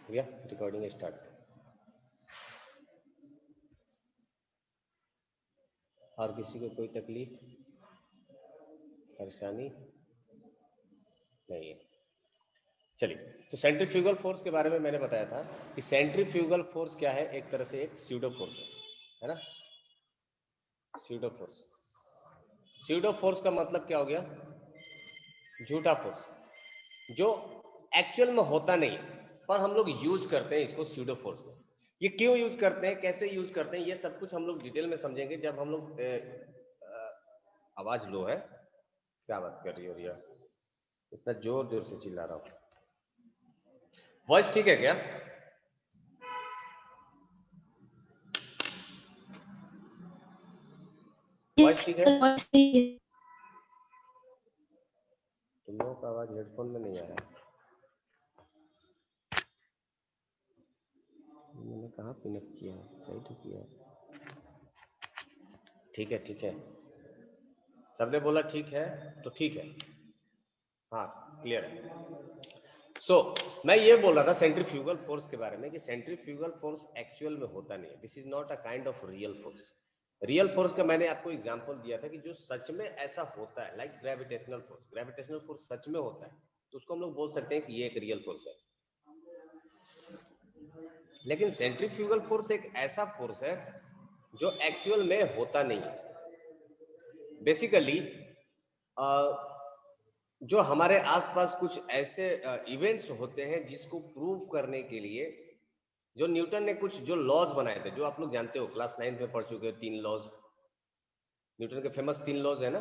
गया, recording start. और किसी को कोई तकलीफ परेशानी नहीं है? चलिए, तो सेंट्रीफ्यूगल फोर्स के बारे में मैंने बताया था कि सेंट्रीफ्यूगल फोर्स क्या है, एक तरह से एक स्यूडो फोर्स है ना। स्यूडो फोर्स, स्यूडो फोर्स का मतलब क्या हो गया? झूठा फोर्स, जो एक्चुअल में होता नहीं पर हम लोग यूज करते हैं इसको स्यूडो फोर्स में। ये क्यों यूज करते हैं, कैसे यूज करते हैं, ये सब कुछ हम लोग डिटेल में समझेंगे जब हम लोग आवाज लो है, क्या बात कर रही हो रिया, इतना जोर जोर से चिल्ला रहा हूं, वॉइस ठीक है क्या? वॉइस ठीक है? तुम लोगों का आवाज हेडफोन में नहीं आ रहा है, मैंने कहा पिनअप किया है, सही तो किया है। ठीक है ठीक है, सबने बोला ठीक है तो ठीक है, हाँ क्लियर है। मैं ये बोल रहा था सेंट्रीफ्यूगल फोर्स के बारे में कि सेंट्रीफ्यूगल फोर्स एक्चुअल में होता नहीं है, this is not a kind of real force. Real force का मैंने आपको एग्जांपल दिया था कि जो सच में ऐसा होता है, like gravitational force, gravitational force सच में होता है तो उसको हम लोग बोल सकते हैं कि ये एक रियल फोर्स है। लेकिन सेंट्रीफ्यूगल फोर्स एक ऐसा फोर्स है जो एक्चुअल में होता नहीं है। बेसिकली जो हमारे आसपास कुछ ऐसे इवेंट्स होते हैं जिसको प्रूव करने के लिए जो न्यूटन ने कुछ जो लॉज बनाए थे, जो आप लोग जानते हो, क्लास 9 में पढ़ चुके हो, 3 लॉज, न्यूटन के फेमस 3 लॉज है ना।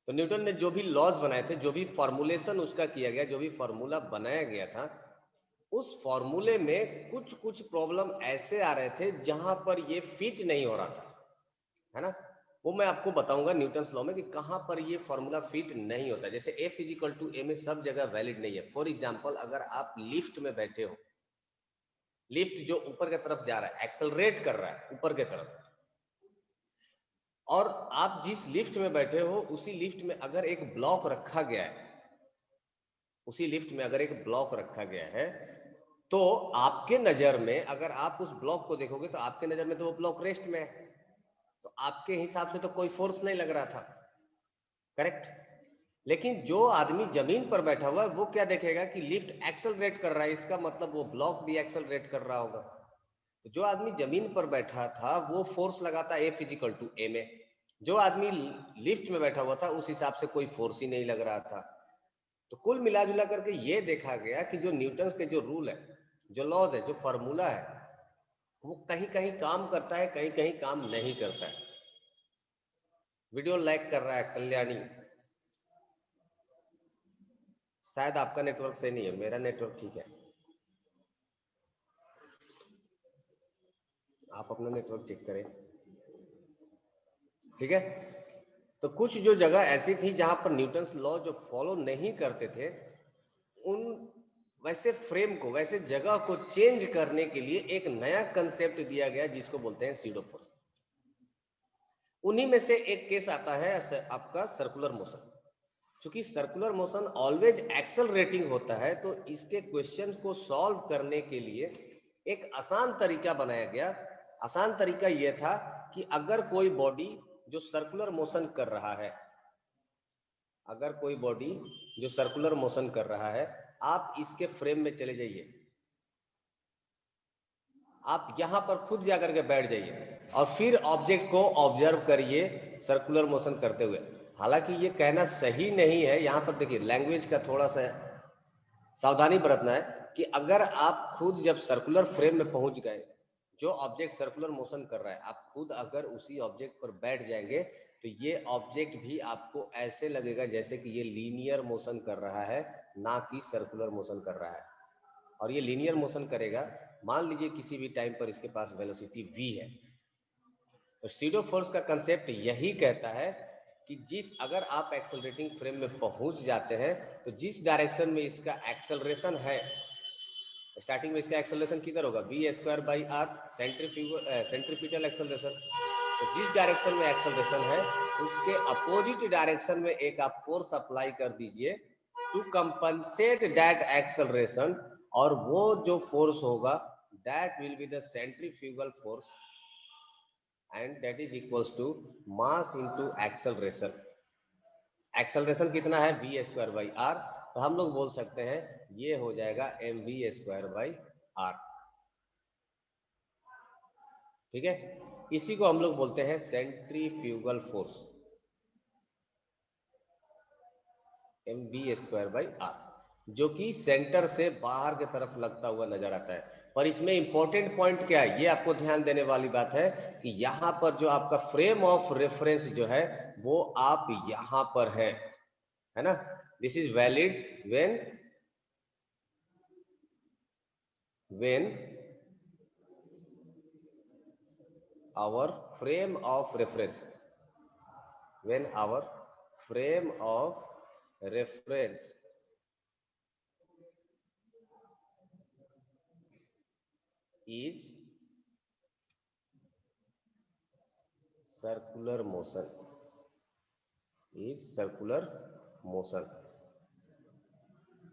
तो न्यूटन ने जो भी लॉज बनाए थे, जो भी फॉर्मुलेशन उसका किया गया, जो भी फॉर्मूला बनाया गया था, उस फॉर्मूले में कुछ कुछ प्रॉब्लम ऐसे आ रहे थे जहां पर ये फिट नहीं हो रहा था, है ना। वो मैं आपको बताऊंगा न्यूटन्स लॉ में कि कहां पर ये फॉर्मूला फिट नहीं होता। जैसे F इजिकल टू ए में सब जगह वैलिड नहीं है। फॉर एग्जाम्पल, अगर आप लिफ्ट में बैठे हो, लिफ्ट जो ऊपर की तरफ जा रहा है, एक्सेलरेट कर रहा है ऊपर की तरफ, और आप जिस लिफ्ट में बैठे हो उसी लिफ्ट में अगर एक ब्लॉक रखा गया है, उसी लिफ्ट में अगर एक ब्लॉक रखा गया है, तो आपके नजर में अगर आप उस ब्लॉक को देखोगे तो आपके नजर में तो वो ब्लॉक रेस्ट में है, तो आपके हिसाब से तो कोई फोर्स नहीं लग रहा था, करेक्ट। लेकिन जो आदमी जमीन पर बैठा हुआ है वो क्या देखेगा कि लिफ्ट एक्सेलरेट कर रहा है, इसका मतलब वो ब्लॉक भी एक्सेलरेट कर रहा होगा। तो जो आदमी जमीन पर बैठा था वो फोर्स लगाता है F इजिकल टू ए में, जो आदमी लिफ्ट में बैठा हुआ था उस हिसाब से कोई फोर्स ही नहीं लग रहा था। तो कुल मिला जुला करके ये देखा गया कि जो न्यूटन्स के जो रूल है, जो लॉज है, जो फॉर्मूला है, वो कहीं कहीं काम करता है, कहीं कहीं काम नहीं करता है। वीडियो लैग कर रहा है कल्याणी, शायद आपका नेटवर्क सही नहीं है, मेरा नेटवर्क ठीक है, आप अपना नेटवर्क चेक करें, ठीक है। तो कुछ जो जगह ऐसी थी जहां पर न्यूटन्स लॉ जो फॉलो नहीं करते थे, उन वैसे फ्रेम को, वैसे जगह को चेंज करने के लिए एक नया कंसेप्ट दिया गया जिसको बोलते हैं स्यूडो फोर्स। उन्हीं में से एक केस आता है आपका सर्कुलर मोशन। क्योंकि सर्कुलर मोशन ऑलवेज एक्सेलरेटिंग होता है, तो इसके क्वेश्चन को सॉल्व करने के लिए एक आसान तरीका बनाया गया। आसान तरीका यह था कि अगर कोई बॉडी जो सर्कुलर मोशन कर रहा है, अगर कोई बॉडी जो सर्कुलर मोशन कर रहा है, आप इसके फ्रेम में चले जाइए, आप यहां पर खुद जाकर के बैठ जाइए और फिर ऑब्जेक्ट को ऑब्जर्व करिए सर्कुलर मोशन करते हुए। हालांकि ये कहना सही नहीं है, यहां पर देखिए लैंग्वेज का थोड़ा सा सावधानी बरतना है कि अगर आप खुद जब सर्कुलर फ्रेम में पहुंच गए, जो ऑब्जेक्ट सर्कुलर मोशन कर रहा है, आप खुद अगर उसी ऑब्जेक्ट पर बैठ जाएंगे तो ये ऑब्जेक्ट भी आपको ऐसे लगेगा जैसे कि ये लीनियर मोशन कर रहा है, ना कि सर्कुलर मोशन कर रहा है। और ये लीनियर मोशन करेगा, मान लीजिए किसी भी टाइम पर इसके पास वेलोसिटी v है, तो स्यूडो फोर्स का कंसेप्ट यही कहता है कि अगर आप एक्सेलरेटिंग फ्रेम में पहुंच जाते हैं तो जिस डायरेक्शन में इसका एक्सेलरेशन है, स्टार्टिंग में इसका एक्सेलरेशन किधर होगा, v square by R, centripetal acceleration. तो जिस डायरेक्शन में एक्सेलरेशन है उसके अपोजिट डायरेक्शन में एक आप फोर्स अप्लाई कर दीजिए टू कंपनसेट दैट एक्सेलरेशन, और वो जो फोर्स होगा that will be the centrifugal force and that is equals to mass into acceleration. Acceleration कितना है v स्क्वायर बाई आर, तो हम लोग बोल सकते हैं ये हो जाएगा mv स्क्वायर बाई आर। ठीक है, इसी को हम लोग बोलते हैं centrifugal force, mv square by R, जो कि सेंटर से बाहर की तरफ लगता हुआ नजर आता है। पर इसमें इंपॉर्टेंट पॉइंट क्या है, ये आपको ध्यान देने वाली बात है कि यहां पर जो आपका फ्रेम ऑफ रेफरेंस जो है वो आप यहां पर है ना। This is valid when our frame of reference when our frame of reference is circular motion।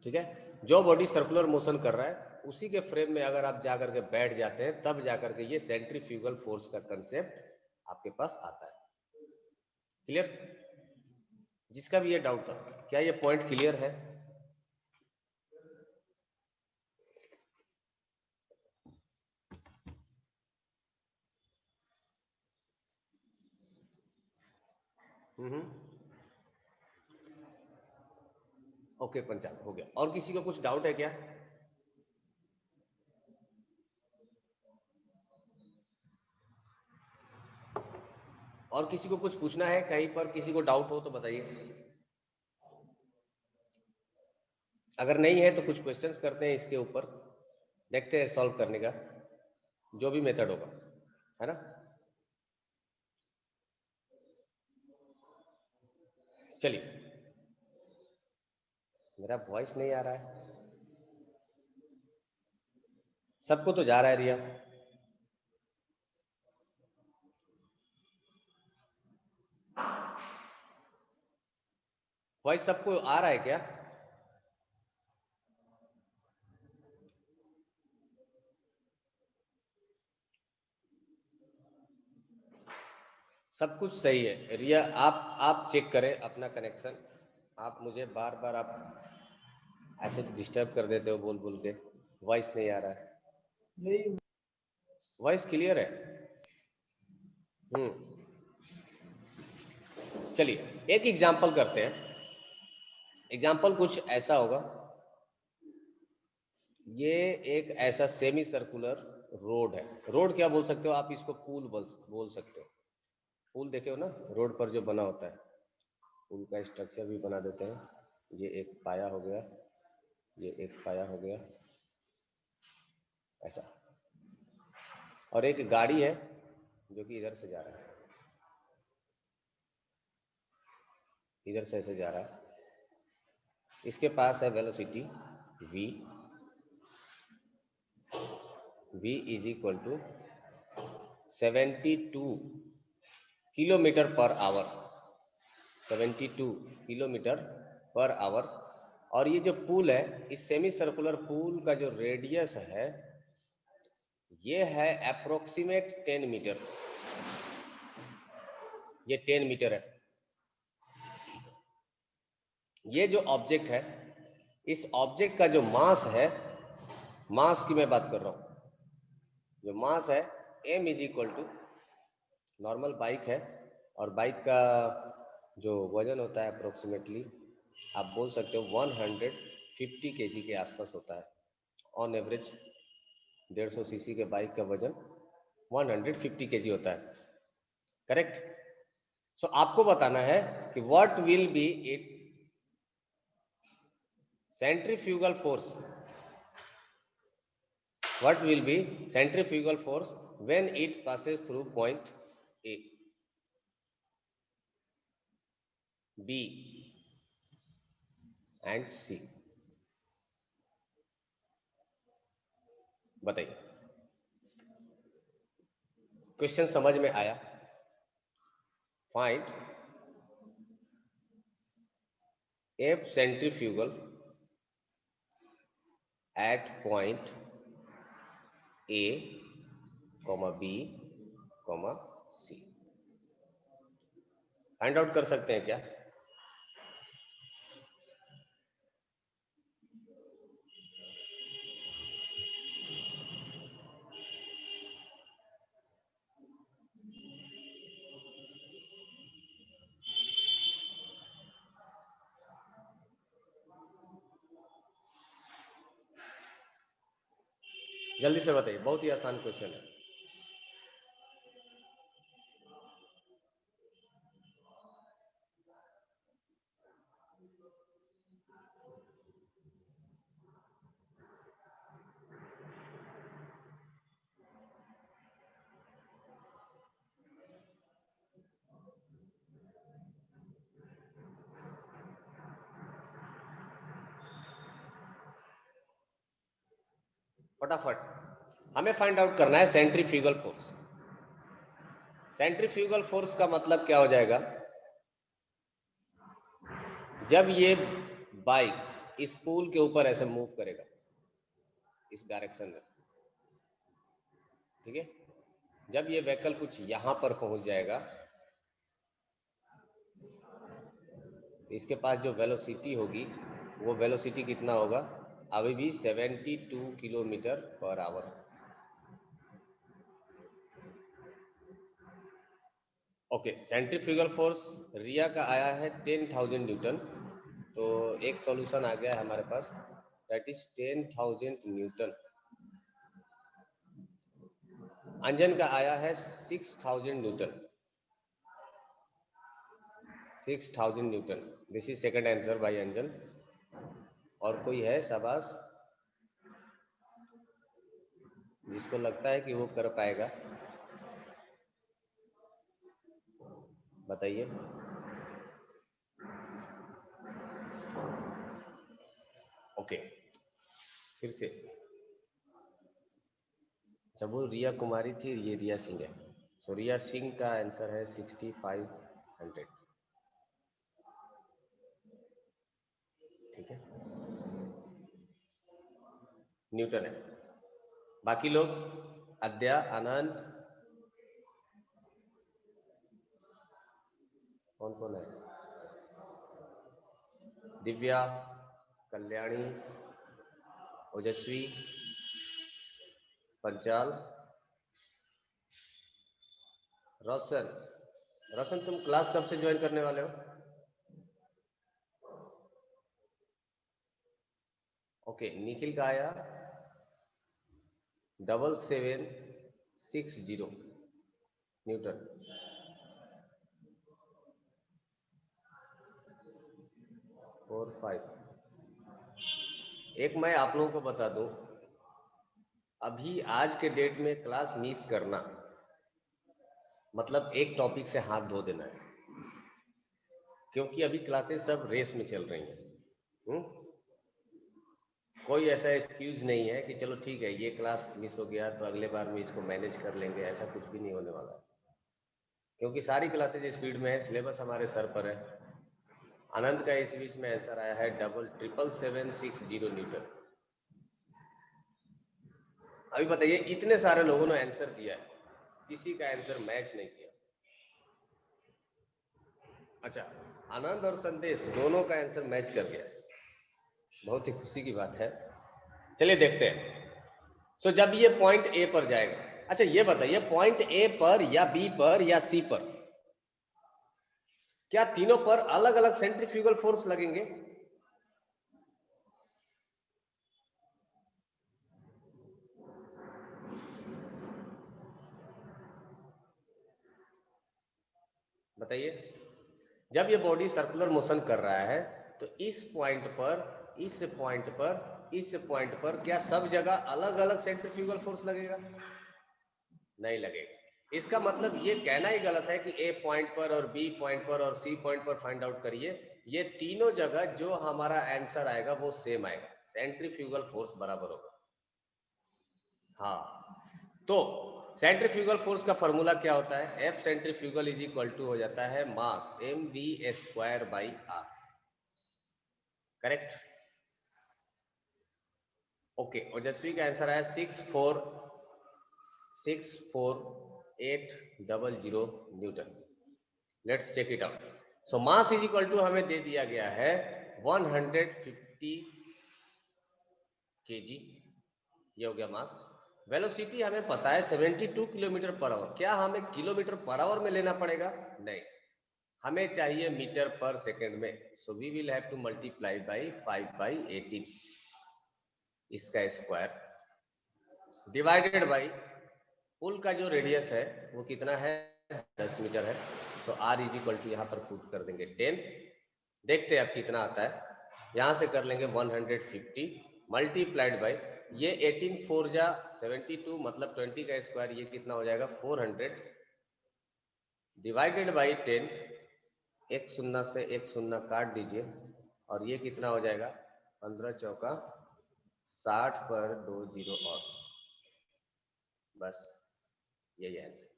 ठीक है, जो बॉडी सर्कुलर मोशन कर रहा है उसी के फ्रेम में अगर आप जाकर के बैठ जाते हैं तब जाकर के ये सेंट्रीफ्यूगल फोर्स का कंसेप्ट आपके पास आता है। क्लियर? जिसका भी ये डाउट था, क्या ये पॉइंट क्लियर है? ओके पंचाल हो गया। और किसी को कुछ डाउट है क्या? और किसी को कुछ पूछना है कहीं पर, किसी को डाउट हो तो बताइए। अगर नहीं है तो कुछ क्वेश्चंस करते हैं इसके ऊपर, देखते हैं सॉल्व करने का जो भी मेथड होगा, है ना। चलिए, मेरा वॉइस नहीं आ रहा है, सबको तो जा रहा है रिया। वॉइस सबको आ रहा है क्या? सब कुछ सही है रिया, आप चेक करें अपना कनेक्शन। आप मुझे बार बार आप ऐसे डिस्टर्ब कर देते हो बोल बोल के, वॉइस नहीं आ रहा है। वॉइस क्लियर है? चलिए एक एग्जांपल करते हैं। एग्जांपल कुछ ऐसा होगा, ये एक ऐसा सेमी सर्कुलर रोड है। रोड क्या बोल सकते हो आप, इसको पुल बोल सकते हो। पुल देखे हो ना, रोड पर जो बना होता है, पुल का स्ट्रक्चर भी बना देते हैं। ये एक पाया हो गया, ये एक पाया हो गया ऐसा, और एक गाड़ी है जो कि इधर से जा रहा है, इधर से ऐसे जा रहा है। इसके पास है velocity v, v is equal to 72 kilometre per hour, 72 kilometre per hour. और ये जो पुल है, इस सेमी सर्कुलर पुल का जो रेडियस है ये है अप्रोक्सीमेट 10 मीटर, ये 10 मीटर है। ये जो ऑब्जेक्ट है, इस ऑब्जेक्ट का जो मास है, मास की मैं बात कर रहा हूं, जो मास है m is equal to, normal bike है और बाइक का जो वजन होता है अप्रोक्सीमेटली आप बोल सकते हो 150 केजी के आसपास होता है ऑन एवरेज। 150 सीसी के बाइक का वजन 150 केजी होता है, करेक्ट। सो आपको बताना है कि what will be it centrifugal force, what will be centrifugal force when it passes through point A, B and C। बताइए, क्वेश्चन समझ में आया? Find F centrifugal at point A comma B comma C. Find out कर सकते हैं क्या? जल्दी से बताइए, बहुत ही आसान क्वेश्चन है। फटाफट हमें फाइंड आउट करना है सेंट्रीफ्यूगल फोर्स। सेंट्रीफ्यूगल फोर्स का मतलब क्या हो जाएगा? जब ये बाइक इस पुल के ऊपर ऐसे मूव करेगा इस डायरेक्शन में, ठीक है, जब ये व्हीकल कुछ यहां पर पहुंच जाएगा तो इसके पास जो वेलोसिटी होगी वो वेलोसिटी कितना होगा? अभी भी 72 kilometre per hour. Okay, centrifugal force Riya का आया है 10,000 न्यूटन। तो एक सॉल्यूशन आ गया है हमारे पास, दैट इज 10,000 न्यूटन। अंजन का आया है 6,000 newton. 6,000 newton, this is second answer by Anjan. और कोई है शाबाश जिसको लगता है कि वो कर पाएगा, बताइए। ओके, फिर से जब वो रिया कुमारी थी, ये रिया सिंह है। सो रिया सिंह का आंसर है 6,500, ठीक है, न्यूटन है। बाकी लोग, अद्या, आनंद, कौन कौन है? दिव्या, कल्याणी, ओजस्वी, पंचाल, रोशन। रोशन तुम क्लास कब से ज्वाइन करने वाले हो? ओके, निखिल का आया 7760 न्यूटन। 45। एक मैं आप लोगों को बता दूं, अभी आज के डेट में क्लास मिस करना मतलब एक टॉपिक से हाथ धो देना है, क्योंकि अभी क्लासेस सब रेस में चल रही हैं। कोई ऐसा एक्सक्यूज नहीं है कि चलो ठीक है ये क्लास मिस हो गया तो अगले बार में इसको मैनेज कर लेंगे, ऐसा कुछ भी नहीं होने वाला है, क्योंकि सारी क्लासेज स्पीड में है, सिलेबस हमारे सर पर है। आनंद का इस बीच में आंसर आया है 77760 न्यूटन। अभी बताइए, इतने सारे लोगों ने आंसर दिया है, किसी का आंसर मैच नहीं किया। अच्छा, आनंद और संदेश दोनों का आंसर मैच कर गया, बहुत ही खुशी की बात है। चलिए देखते हैं। सो जब ये पॉइंट ए पर जाएगा, अच्छा ये बताइए पॉइंट ए पर या बी पर या सी पर, क्या तीनों पर अलग अलग सेंट्रीफ्यूगल फोर्स लगेंगे? बताइए। जब ये बॉडी सर्कुलर मोशन कर रहा है तो इस पॉइंट पर, इस पॉइंट पर, इस पॉइंट पर क्या सब जगह अलग अलग सेंट्रीफ्यूगल फोर्स लगेगा? नहीं लगेगा। इसका मतलब ये कहना ही गलत है कि ए पॉइंट पर और बी पॉइंट पर और सी पॉइंट पर फाइंड आउट करिए। ये तीनों जगह जो हमारा आंसर आएगा वो सेम आएगा, सेंट्रीफ्यूगल फोर्स बराबर होगा। हाँ, तो सेंट्रीफ्यूगल फोर्स का फॉर्मूला क्या होता है? F centrifugal is equal to हो जाता है mass mv² by R. Correct. Okay, Ojasvi का आंसर है 64800 newton. Let's check it out. So mass is equal to हमें दे दिया गया है 150 kg, ये हो गया मास। वेलोसिटी हमें पता है 72 किलोमीटर पर आवर। क्या हमें किलोमीटर पर आवर में लेना पड़ेगा? नहीं, हमें चाहिए मीटर पर सेकंड में। So we will have to multiply by 5/18 इसका स्क्वायर डिवाइडेड बाई पुल का जो रेडियस है वो कितना है, 10 मीटर है। सो आर इज इक्वल टू यहाँ पर पुट कर देंगे 10। देखते हैं अब कितना आता है। यहां से कर लेंगे 150 मल्टीप्लाइड बाई ये 18 4 जा 72 मतलब 20 का स्क्वायर, ये कितना हो जाएगा 400 डिवाइडेड बाई 10। एक शून्य से एक शून्य काट दीजिए और ये कितना हो जाएगा 15 चौका 60 पर 2 जीरो और बस यही आंसर।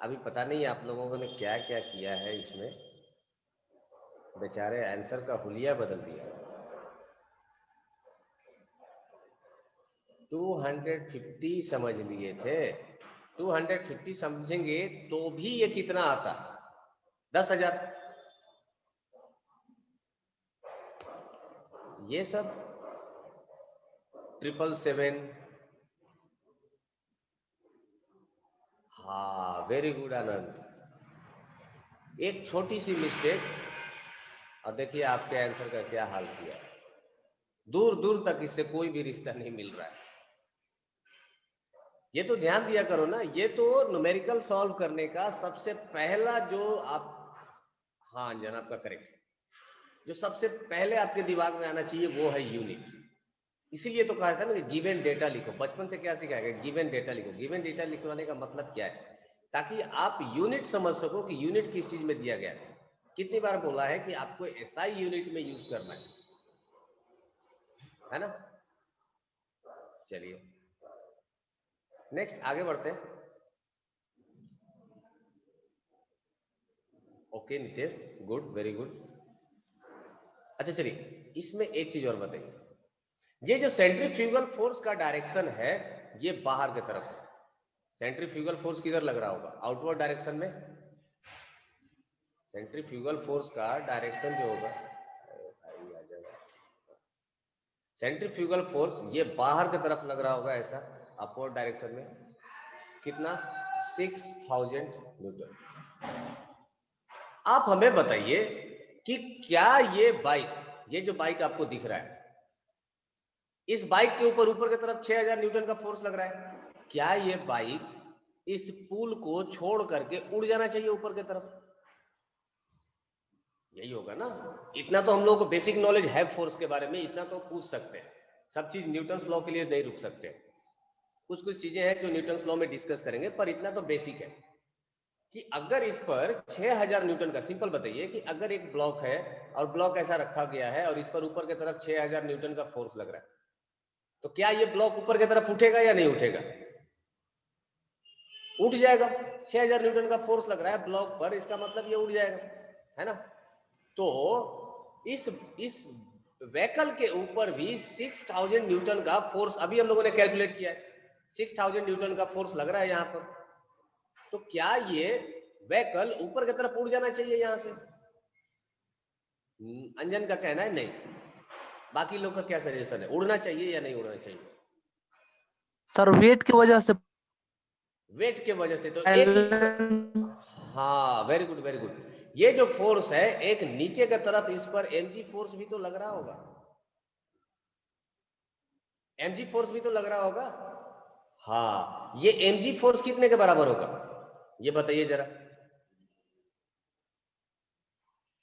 अभी पता नहीं आप लोगों ने क्या क्या किया है इसमें, बेचारे आंसर का हुलिया बदल दिया। 250 समझ लिए थे, 250 समझेंगे तो भी ये कितना आता, 10,000। ये सब 777। हाँ वेरी गुड आनंद। एक छोटी सी मिस्टेक और देखिए आपके आंसर का क्या हाल किया। दूर दूर तक इससे कोई भी रिश्ता नहीं मिल रहा है। ये तो ध्यान दिया करो ना, ये तो न्यूमेरिकल सॉल्व करने का सबसे पहला जो आप, हाँ अंजन आपका करेक्ट, जो सबसे पहले आपके दिमाग में आना चाहिए वो है यूनिट। इसीलिए तो कहा था ना कि गिवन डेटा लिखो। बचपन से क्या सिखाया गया, गिवन डेटा लिखो। गिवन डेटा लिखवाने का मतलब क्या है, ताकि आप यूनिट समझ सको कि यूनिट किस चीज में दिया गया है। कितनी बार बोला है कि आपको एसआई यूनिट में यूज करना है ना। चलिए नेक्स्ट आगे बढ़ते हैं। Okay Nitesh, good, very good. अच्छा चलिए इसमें एक चीज और बताइए, ये जो सेंट्रीफ्यूगल फोर्स का डायरेक्शन है ये बाहर की तरफ है। सेंट्रीफ्यूगल फोर्स किधर लग रहा होगा, आउटवर्ड डायरेक्शन में। सेंट्रीफ्यूगल फोर्स का डायरेक्शन जो होगा, सेंट्रीफ्यूगल फोर्स ये बाहर की तरफ लग रहा होगा ऐसा, अपवर्ड डायरेक्शन में। कितना, 6000 न्यूटन। आप हमें बताइए कि क्या ये बाइक, ये जो बाइक आपको दिख रहा है, इस बाइक के ऊपर की तरफ 6000 न्यूटन का फोर्स लग रहा है। क्या ये बाइक इस पुल को छोड़ करके उड़ जाना चाहिए ऊपर की तरफ? यही होगा ना। इतना तो हम लोगों को बेसिक नॉलेज है फोर्स के बारे में, इतना तो पूछ सकते हैं। सब चीज न्यूटन्स लॉ के लिए नहीं रुक सकते, कुछ कुछ चीजें हैं जो न्यूटन्स लॉ में डिस्कस करेंगे, पर इतना तो बेसिक है कि अगर इस पर 6000 न्यूटन का, सिंपल बताइए कि अगर एक ब्लॉक है और ब्लॉक ऐसा रखा गया है और इस पर ऊपर की तरफ 6000 न्यूटन का फोर्स लग रहा है, तो क्या ये ब्लॉक ऊपर की तरफ उठेगा या नहीं उठेगा? उठ जाएगा। 6000 न्यूटन का फोर्स लग रहा है ब्लॉक पर, इसका मतलब ये उठ जाएगा, है ना। तो इस व्हीकल के ऊपर भी 6000 न्यूटन का फोर्स अभी हम लोगों ने कैलकुलेट किया है, 6000 न्यूटन का फोर्स लग रहा है यहां पर। तो क्या ये व्हीकल ऊपर की तरफ उड़ जाना चाहिए यहां से? अंजन का कहना है नहीं। बाकी लोग का क्या सजेशन है, उड़ना चाहिए या नहीं उड़ना चाहिए? सर वेट की वजह से। वेट के वजह से तो एक चीज, हाँ वेरी गुड वेरी गुड। ये जो फोर्स है एक नीचे की तरफ, इस पर mg फोर्स भी तो लग रहा होगा, mg फोर्स भी तो लग रहा होगा। हाँ, ये mg फोर्स कितने के बराबर होगा ये बताइए जरा।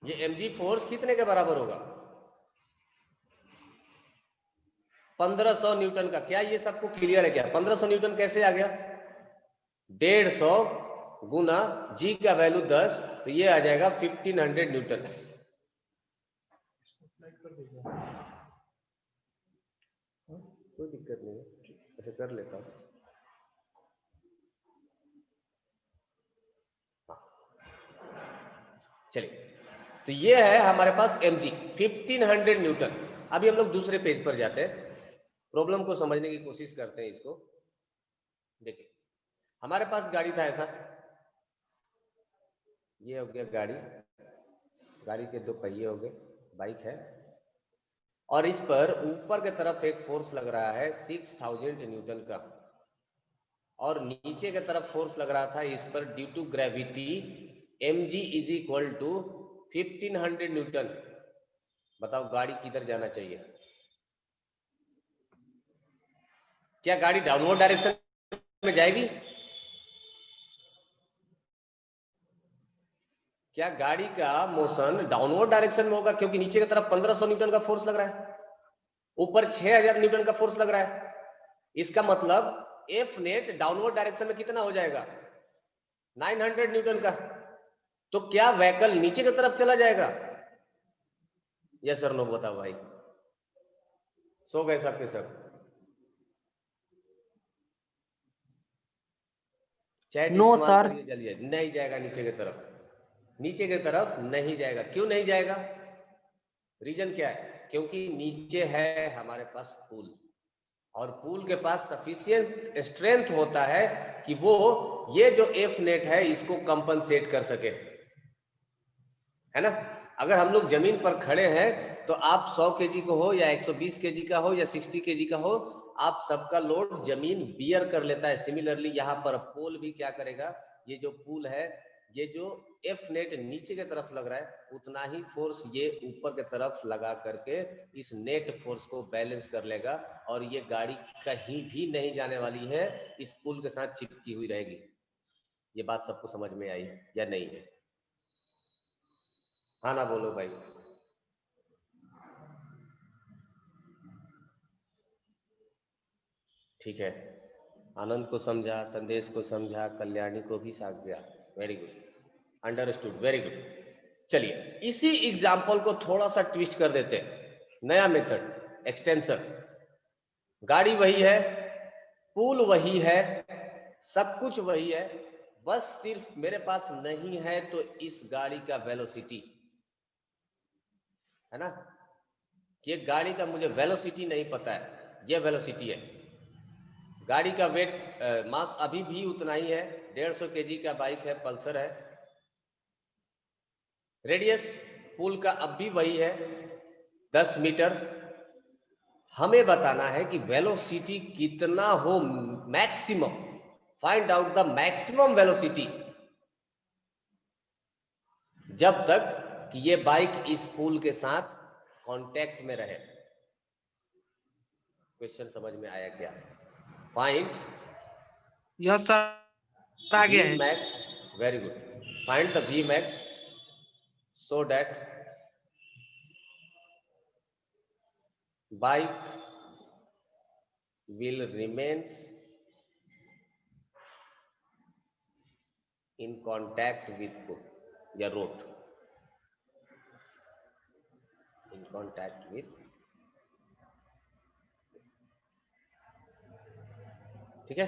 ये mg फोर्स कितने के बराबर होगा? 1500 न्यूटन का। क्या ये सबको क्लियर है? क्या 1500 न्यूटन कैसे आ गया? 150 गुना जी का वैल्यू 10, तो ये आ जाएगा 1500 न्यूटन। कोई दिक्कत नहीं है, ऐसे कर लेता हूं। चलिए तो ये है हमारे पास mg 1500 न्यूटन। अभी हम लोग दूसरे पेज पर जाते हैं। प्रॉब्लम को समझने की कोशिश करते हैं इसको। देखिए हमारे पास गाड़ी था ऐसा, ये हो गया गाड़ी, गाड़ी के दो पहिए हो गए, बाइक है, और इस पर ऊपर की तरफ एक फोर्स लग रहा है 6000 न्यूटन का, और नीचे की तरफ फोर्स लग रहा था इस पर due to gravity mg is equal to 1500 newton. बताओ गाड़ी किधर जाना चाहिए? क्या गाड़ी डाउनवर्ड डायरेक्शन में जाएगी? क्या गाड़ी का मोशन डाउनवर्ड डायरेक्शन में होगा? क्योंकि नीचे की तरफ 1500 न्यूटन का फोर्स लग रहा है, ऊपर 6000 न्यूटन का फोर्स लग रहा है। इसका मतलब एफ नेट डाउनवर्ड डायरेक्शन में कितना हो जाएगा? 900 न्यूटन का। तो क्या व्हीकल नीचे की तरफ चला जाएगा? यस सर नो बताओ भाई, सो गए सबके सब? चैट नो इस्तेमाल सर। करिए जल्दी जल्दी। नहीं जाएगा नीचे की तरफ, नीचे की तरफ नहीं जाएगा। क्यों नहीं जाएगा? रीजन क्या है? क्योंकि नीचे है हमारे पास पुल, और पुल के पास सफिशिएंट स्ट्रेंथ होता है कि वो ये जो एफ नेट है इसको कंपनसेट कर सके, है ना। अगर हम लोग जमीन पर खड़े हैं तो आप 100 केजी को हो या 120 केजी का हो या 60 केजी का हो, आप सबका लोड जमीन बियर कर लेता है। सिमिलरली यहाँ पर पोल भी क्या करेगा, ये जो पुल है, ये जो एफ नेट नीचे की तरफ लग रहा है उतना ही फोर्स ये ऊपर की तरफ लगा करके इस नेट फोर्स को बैलेंस कर लेगा, और ये गाड़ी कहीं भी नहीं जाने वाली है, इस पुल के साथ चिपकी हुई रहेगी। ये बात सबको समझ में आई या नहीं है? हाँ ना बोलो भाई। ठीक है, आनंद को समझा, संदेश को समझा, कल्याणी को भी समझ गया। Very good, understood, very good. चलिए इसी एग्जाम्पल को थोड़ा सा ट्विस्ट कर देते हैं, नया मेथड, एक्सटेंशन। गाड़ी वही है, पुल वही है, सब कुछ वही है, बस सिर्फ मेरे पास नहीं है तो इस गाड़ी का वेलोसिटी, है ना, कि गाड़ी का मुझे वेलोसिटी नहीं पता है, ये वेलोसिटी है। गाड़ी का वेट मास अभी भी उतना ही है, 150 केजी का बाइक है, पल्सर है। रेडियस पुल का अब भी वही है, 10 मीटर। हमें बताना है कि वेलोसिटी कितना हो maximum, find out the maximum velocity जब तक कि ये बाइक इस पुल के साथ कांटेक्ट में रहे। क्वेश्चन समझ में आया क्या? फाइंड यस सर आ गया V है। max, very good. Find the V max so that bike will remains in contact with the road, in contact with, ठीक है।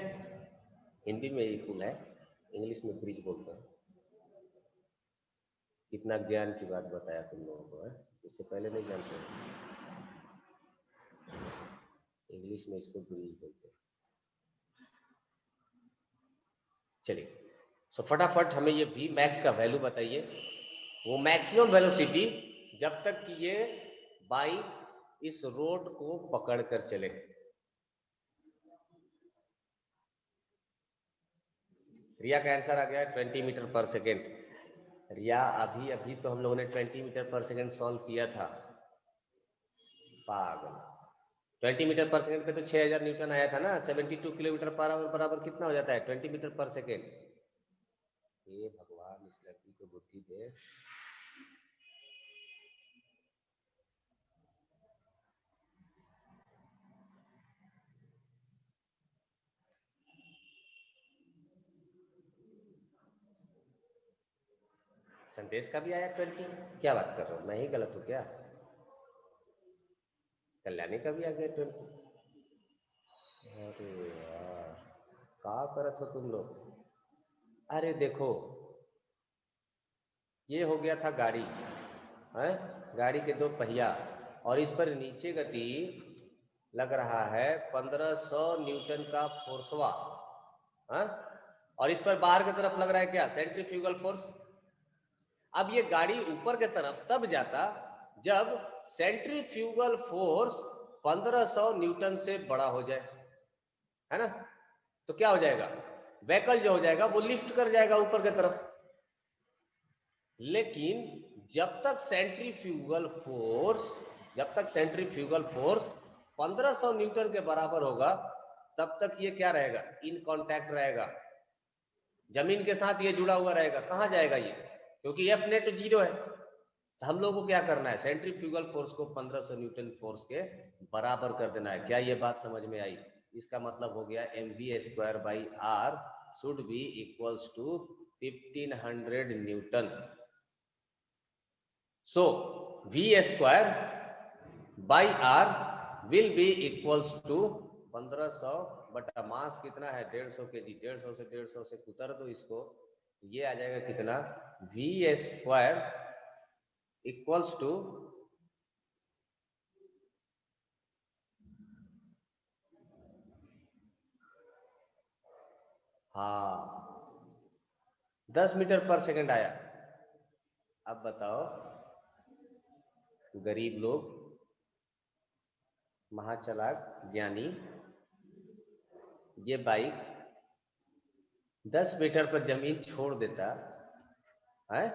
हिंदी में ये पुल है, इंग्लिश में ब्रिज बोलते हैं। कितना ज्ञान की बात बताया तुम लोगों को है, इससे पहले नहीं जानते हैं। इंग्लिश में इसको ब्रिज बोलते हैं। चलिए सो फटाफट हमें ये V मैक्स का वैल्यू बताइए, वो मैक्सिमम वेलोसिटी जब तक कि ये बाइक इस रोड को पकड़ कर चले। रिया का आंसर आ गया 20 मीटर पर सेकेंड। रिया अभी अभी तो हम लोगों ने 20 मीटर पर सेकेंड सॉल्व किया था, पागल। 20 मीटर पर सेकेंड पे तो 6000 न्यूटन आया था ना, 72 किलोमीटर पर आवर बराबर कितना हो जाता है 20 मीटर पर सेकेंड। ये भगवान इस लड़की को बुद्धि दे। संदेश का भी आया 20? क्या बात कर रहे हो, मैं ही गलत हूँ क्या? कल्याणी का भी आ गया 20? अरे यार क्या करत हो तुम लोग। अरे देखो ये हो गया था गाड़ी है, गाड़ी के दो पहिया, और इस पर नीचे गति लग रहा है 1500 न्यूटन का फोर्सवा, हाँ? और इस पर बाहर की तरफ लग रहा है क्या, सेंट्रीफ्यूगल फोर्स। अब ये गाड़ी ऊपर की तरफ तब जाता जब सेंट्रीफ्यूगल फोर्स 1500 न्यूटन से बड़ा हो जाए, है ना। तो क्या हो जाएगा, व्हीकल जो हो जाएगा वो लिफ्ट कर जाएगा ऊपर की तरफ। लेकिन जब तक सेंट्रीफ्यूगल फोर्स 1500 न्यूटन के बराबर होगा तब तक ये क्या रहेगा, इन कांटेक्ट रहेगा, जमीन के साथ ये जुड़ा हुआ रहेगा। कहां जाएगा ये, क्योंकि एफ नेट 0 है। तो हम लोगों को क्या करना है, सेंट्रीफ्यूगल फोर्स को 1500 न्यूटन फोर्स के बराबर कर देना है। क्या ये बात समझ में आई? इसका मतलब हो गया mv²/r should be equals to 1500 newton. So v²/r will be equals to 1500 बटा मास कितना है 150 kg, 150 से कुतर दो इसको, ये आ जाएगा कितना, v² इक्वल्स टू हाँ 10 मीटर पर सेकंड आया। अब बताओ गरीब लोग, महाचालाक ज्ञानी, ये बाइक 10 मीटर पर जमीन छोड़ देता है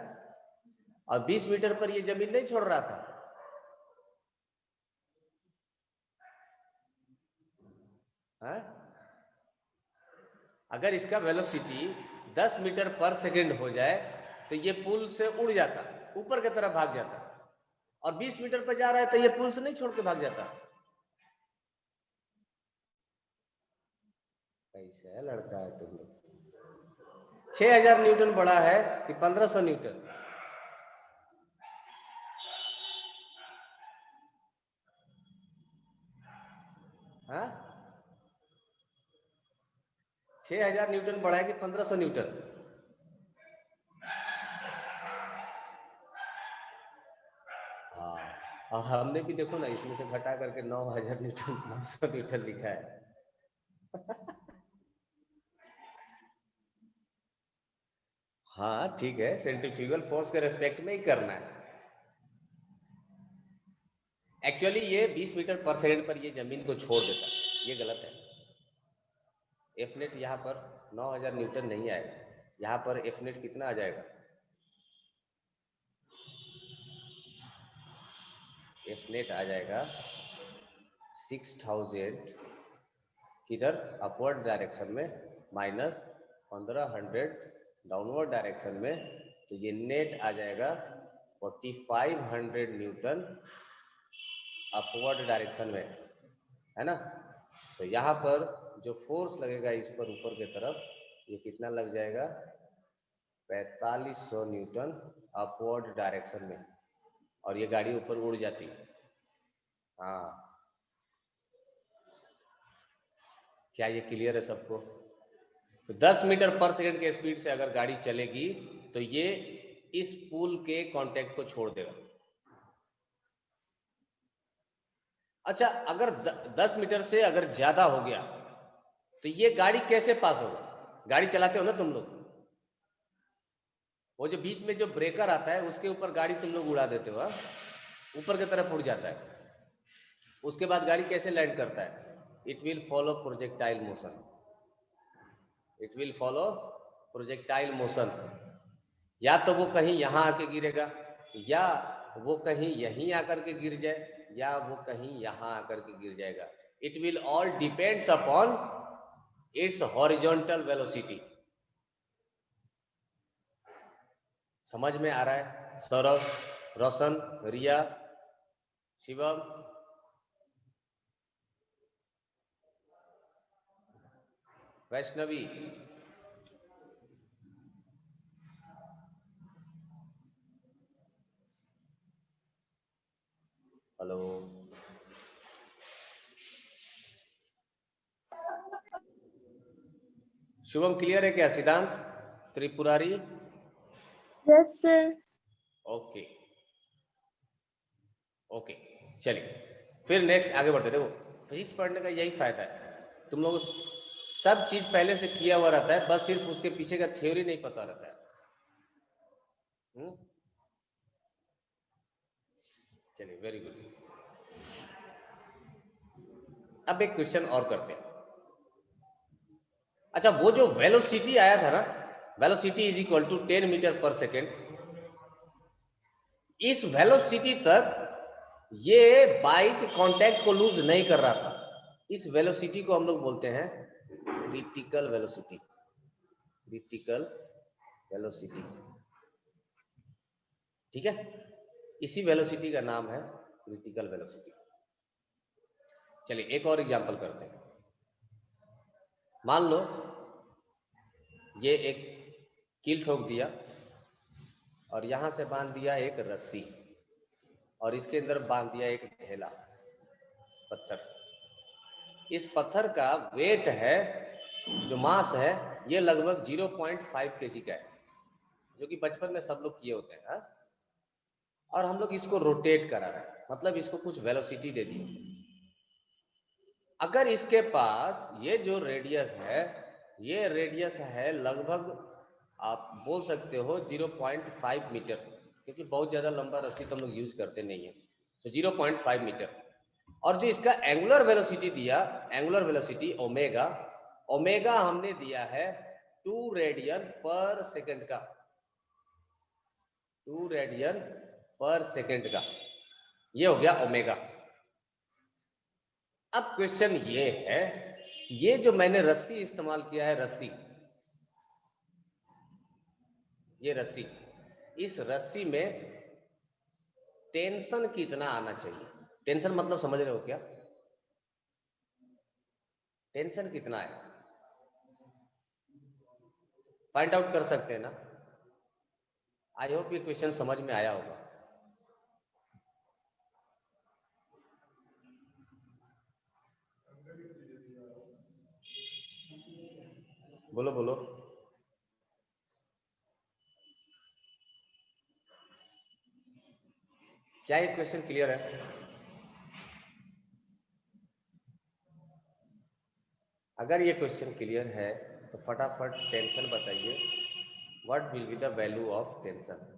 और 20 मीटर पर ये जमीन नहीं छोड़ रहा था, है? अगर इसका वेलोसिटी 10 मीटर पर सेकंड हो जाए तो ये पुल से उड़ जाता, ऊपर की तरफ भाग जाता, और 20 मीटर पर जा रहा है तो ये पुल से नहीं छोड़ के भाग जाता। कैसा है लड़का है तुम लोग। 6000 न्यूटन बड़ा है कि 1500 न्यूटन? हाँ 6000 न्यूटन बड़ा है कि 1500 न्यूटन? हाँ, और हमने भी देखो ना इसमें से घटा करके 9000 न्यूटन 900 न्यूटन लिखा है। हाँ ठीक है, सेंट्रीफ्यूगल फोर्स के रेस्पेक्ट में ही करना है। एक्चुअली ये 20 मीटर पर सेकंड पर ये जमीन को छोड़ देता, ये गलत है। एफ नेट यहाँ पर 9000 न्यूटन नहीं आएगा, यहाँ पर एफ नेट कितना आ जाएगा, एफ नेट आ जाएगा 6000 किधर, अपवर्ड डायरेक्शन में, माइनस 1500 डाउनवर्ड डायरेक्शन में, तो ये नेट आ जाएगा 4500 न्यूटन अपवर्ड डायरेक्शन में, है ना। तो यहाँ पर जो फोर्स लगेगा इस पर ऊपर की तरफ, ये कितना लग जाएगा, 4500 न्यूटन अपवर्ड डायरेक्शन में, और ये गाड़ी ऊपर उड़ जाती। हाँ क्या ये क्लियर है सबको? तो 10 मीटर पर सेकंड के स्पीड से अगर गाड़ी चलेगी तो ये इस पुल के कांटेक्ट को छोड़ देगा। अच्छा, अगर 10 मीटर से अगर ज्यादा हो गया तो ये गाड़ी कैसे पास होगा? गाड़ी चलाते हो ना तुम लोग, वो जो बीच में जो ब्रेकर आता है उसके ऊपर गाड़ी तुम लोग उड़ा देते हो, ऊपर की तरफ उड़ जाता है, उसके बाद गाड़ी कैसे लैंड करता है? It will follow projectile motion, it will follow projectile motion. या तो वो कहीं यहां आके गिरेगा, या वो कहीं यहीं आकर के गिर जाए, या वो कहीं यहां आकर के गिर जाएगा। It will all depends upon its horizontal velocity. समझ में आ रहा है? सौरभ, रोशन, रिया, शिवम, वैष्णवी, हेलो, शुभम क्लियर है क्या? सिद्धांत Tripurari? Yes sir. Okay okay, चलिए फिर नेक्स्ट आगे बढ़ते। देखो फिजिक्स पढ़ने का यही फायदा है, तुम लोग सब चीज पहले से किया हुआ रहता है, बस सिर्फ उसके पीछे का थ्योरी नहीं पता रहता है। चलिए, वेरी गुड। अब एक क्वेश्चन और करते हैं। अच्छा, वो जो वेलोसिटी आया था ना, velocity is equal to 10 metre per second, इस वेलोसिटी तक ये बाइक कांटेक्ट को लूज नहीं कर रहा था। इस वेलोसिटी को हम लोग बोलते हैं क्रिटिकल वेलोसिटी। क्रिटिकल वेलोसिटी, ठीक है, इसी वेलोसिटी का नाम है क्रिटिकल वेलोसिटी। चलिए एक और एग्जांपल करते हैं। मान लो ये एक कील ठोक दिया और यहां से बांध दिया एक रस्सी और इसके अंदर बांध दिया एक ढेला पत्थर। इस पत्थर का वेट है, जो मास है, ये लगभग 0.5 kg का है, जो कि बचपन में सब लोग किए होते हैं। हा? और हम लोग इसको रोटेट करा रहे हैं, मतलब इसको कुछ वेलोसिटी दे दी। अगर इसके पास ये जो रेडियस है, ये रेडियस है लगभग, आप बोल सकते हो 0.5 मीटर, क्योंकि बहुत ज्यादा लंबा रस्सी तो हम लोग यूज करते नहीं है, तो 0.5 मीटर। और जो इसका एंगुलर वेलोसिटी दिया, एंगुलर वेलोसिटी ओमेगा, ओमेगा हमने दिया है 2 रेडियन पर सेकंड का, 2 रेडियन पर सेकंड का, ये हो गया ओमेगा। अब क्वेश्चन ये है, ये जो मैंने रस्सी इस्तेमाल किया है, रस्सी, ये रस्सी, इस रस्सी में टेंशन कितना आना चाहिए? टेंशन मतलब समझ रहे हो क्या? टेंशन कितना है फाइंड आउट कर सकते हैं ना? आई होप ये क्वेश्चन समझ में आया होगा। बोलो बोलो। क्या ये क्वेश्चन क्लियर है? अगर ये क्वेश्चन क्लियर है तो फटाफट टेंशन बताइए। What will be the value of tension?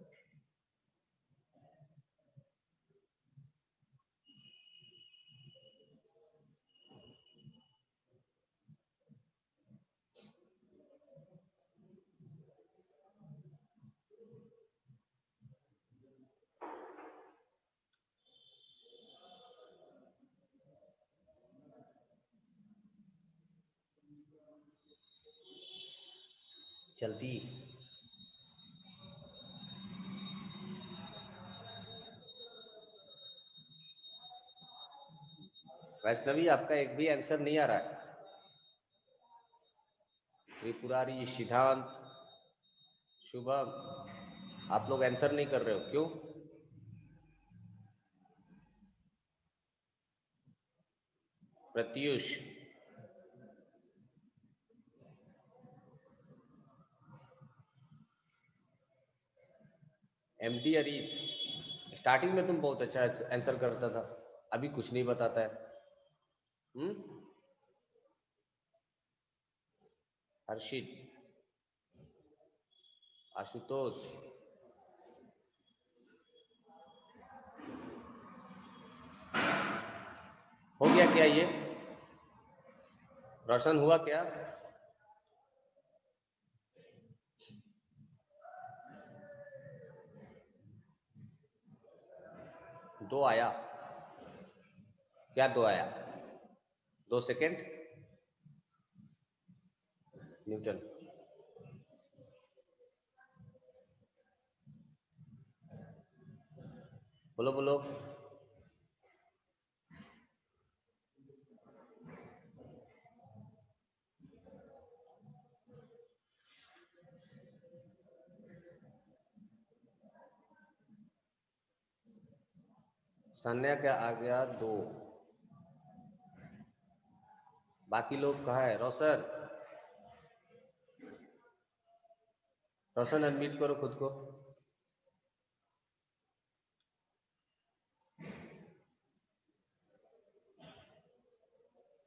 जल्दी। वैष्णवी, आपका एक भी आंसर नहीं आ रहा है। त्रिपुरारी, सिद्धांत, शुभम, आप लोग आंसर नहीं कर रहे हो, क्यों? प्रत्युष, एमडी अरीज, स्टार्टिंग में तुम बहुत अच्छा आंसर करता था, अभी कुछ नहीं बताता है। हर्षित, आशुतोष, हो गया क्या ये? रोशन हुआ क्या? दो आया क्या? दो आया, 2 सेकेंड न्यूटन। बोलो बोलो। सान्या क्या आ गया? 2। बाकी लोग कहाँ है? रोशन, रोशन अनम्यूट करो खुद को।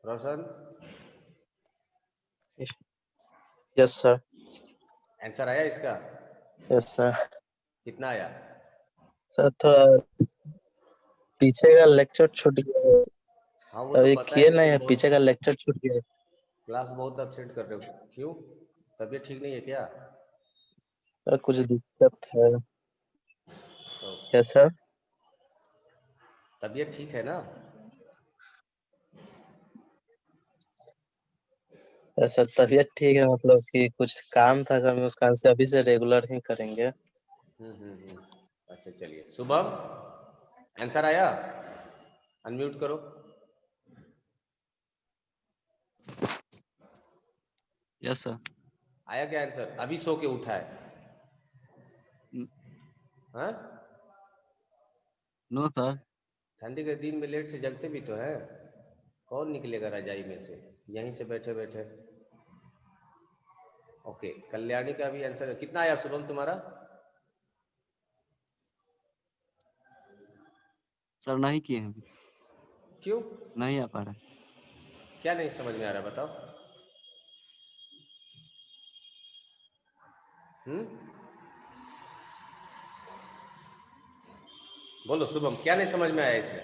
रोशन, यस सर। आंसर आया इसका? Yes sir. कितना आया? सर थोड़ा पीछे का लेक्चर छूट गया है। हाँ वो तो अभी पता है किए कि नहीं तुम है, बहुत पीछे का लेक्चर छूट गया है। क्लास बहुत अपसेट कर रहे हो, क्यों? तबीयत ठीक नहीं है क्या? सर कुछ दिक्कत है। तो यस सर। तबीयत ठीक है ना? यस सर, तबीयत ठीक है, मतलब कि कुछ काम था घर में, उस कारण से अभी से रेगुलर ही करेंगे। अच्छा चलिए, शुभम आंसर आया? अनम्यूट करो। Yes sir. आया क्या आंसर? अभी सो के उठा है? हाँ? No sir. ठंडी के दिन में लेट से जगते भी तो है। कौन निकलेगा रजाई में से यहीं से बैठे बैठे? ओके, कल्याणी का भी आंसर कितना आया शुभम तुम्हारा? सर नहीं किए हैं, क्यों? नहीं आ पा रहा। क्या नहीं समझ में आ रहा बताओ? बोलो शुभम, क्या नहीं समझ में आया इसमें?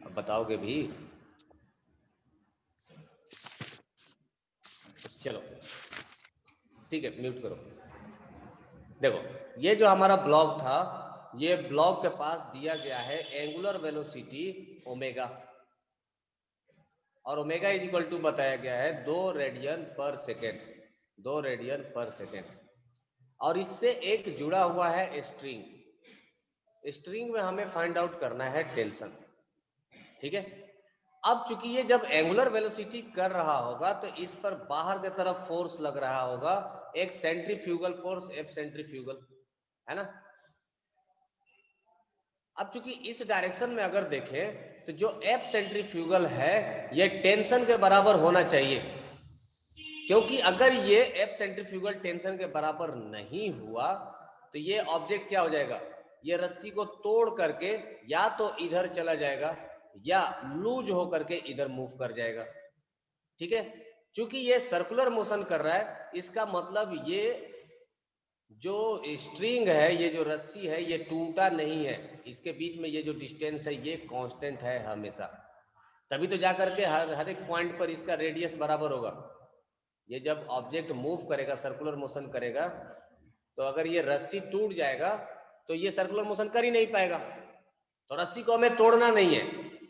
अब बताओगे भी? चलो ठीक है, म्यूट करो। देखो, ये जो हमारा ब्लॉक था, ये ब्लॉक के पास दिया गया है एंगुलर वेलोसिटी ओमेगा, और ओमेगा इज इक्वल टू बताया गया है 2 रेडियन पर सेकेंड, 2 रेडियन पर सेकेंड। और इससे एक जुड़ा हुआ है स्ट्रिंग। स्ट्रिंग में हमें फाइंड आउट करना है टेंशन। ठीक है, अब चूंकि ये जब एंगुलर वेलोसिटी कर रहा होगा तो इस पर बाहर की तरफ फोर्स लग रहा होगा, एक सेंट्रीफ्यूगल फोर्स, एफ सेंट्रीफ्यूगल, है ना? अब चूंकि इस डायरेक्शन में अगर देखें तो जो एफ सेंट्रीफ्यूगल है ये टेंशन के बराबर होना चाहिए, क्योंकि अगर ये एफ सेंट्रीफ्यूगल टेंशन के बराबर नहीं हुआ तो ये ऑब्जेक्ट क्या हो जाएगा, ये रस्सी को तोड़ करके या तो इधर चला जाएगा या लूज होकर के इधर मूव कर जाएगा। ठीक है, चूंकि ये सर्कुलर मोशन कर रहा है, इसका मतलब ये जो स्ट्रिंग है, ये जो रस्सी है, ये टूटा नहीं है, इसके बीच में ये जो डिस्टेंस है ये कांस्टेंट है हमेशा, तभी तो जाकर के हर एक पॉइंट पर इसका रेडियस बराबर होगा। ये जब ऑब्जेक्ट मूव करेगा, सर्कुलर मोशन करेगा, तो अगर ये रस्सी टूट जाएगा तो ये सर्कुलर मोशन कर ही नहीं पाएगा। तो रस्सी को हमें तोड़ना नहीं है,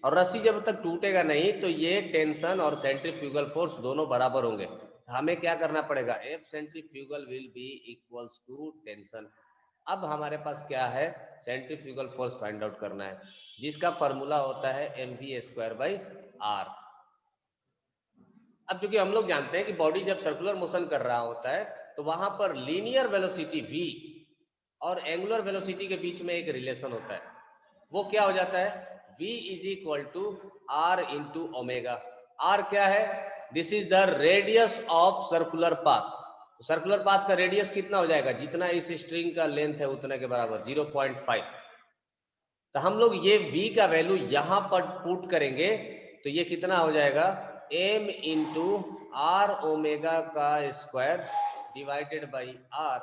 और रस्सी जब तक टूटेगा नहीं तो ये टेंशन और सेंट्रीफ्यूगल फोर्स दोनों बराबर होंगे। हमें क्या करना पड़ेगा, F centrifugal will be equals to tension. अब हमारे पास क्या है, सेंट्रीफ्यूगल फोर्स फाइंड आउट करना है, जिसका फॉर्मूला होता है mv²/r। अब क्योंकि हम लोग जानते हैं कि बॉडी जब सर्कुलर मोशन कर रहा होता है तो वहां पर लीनियर वेलोसिटी v और एंगुलर वेलोसिटी के बीच में एक रिलेशन होता है, वो क्या हो जाता है, v is equal to r into omega. r क्या है, this is the radius of circular path. Circular path का रेडियस कितना हो जाएगा, जितना इस स्ट्रिंग का लेंथ है उतना के बराबर 0.5। तो हम लोग ये v का वैल्यू यहां पर पुट करेंगे तो ये कितना हो जाएगा, m इंटू आर ओमेगा का स्क्वायर डिवाइडेड बाई r।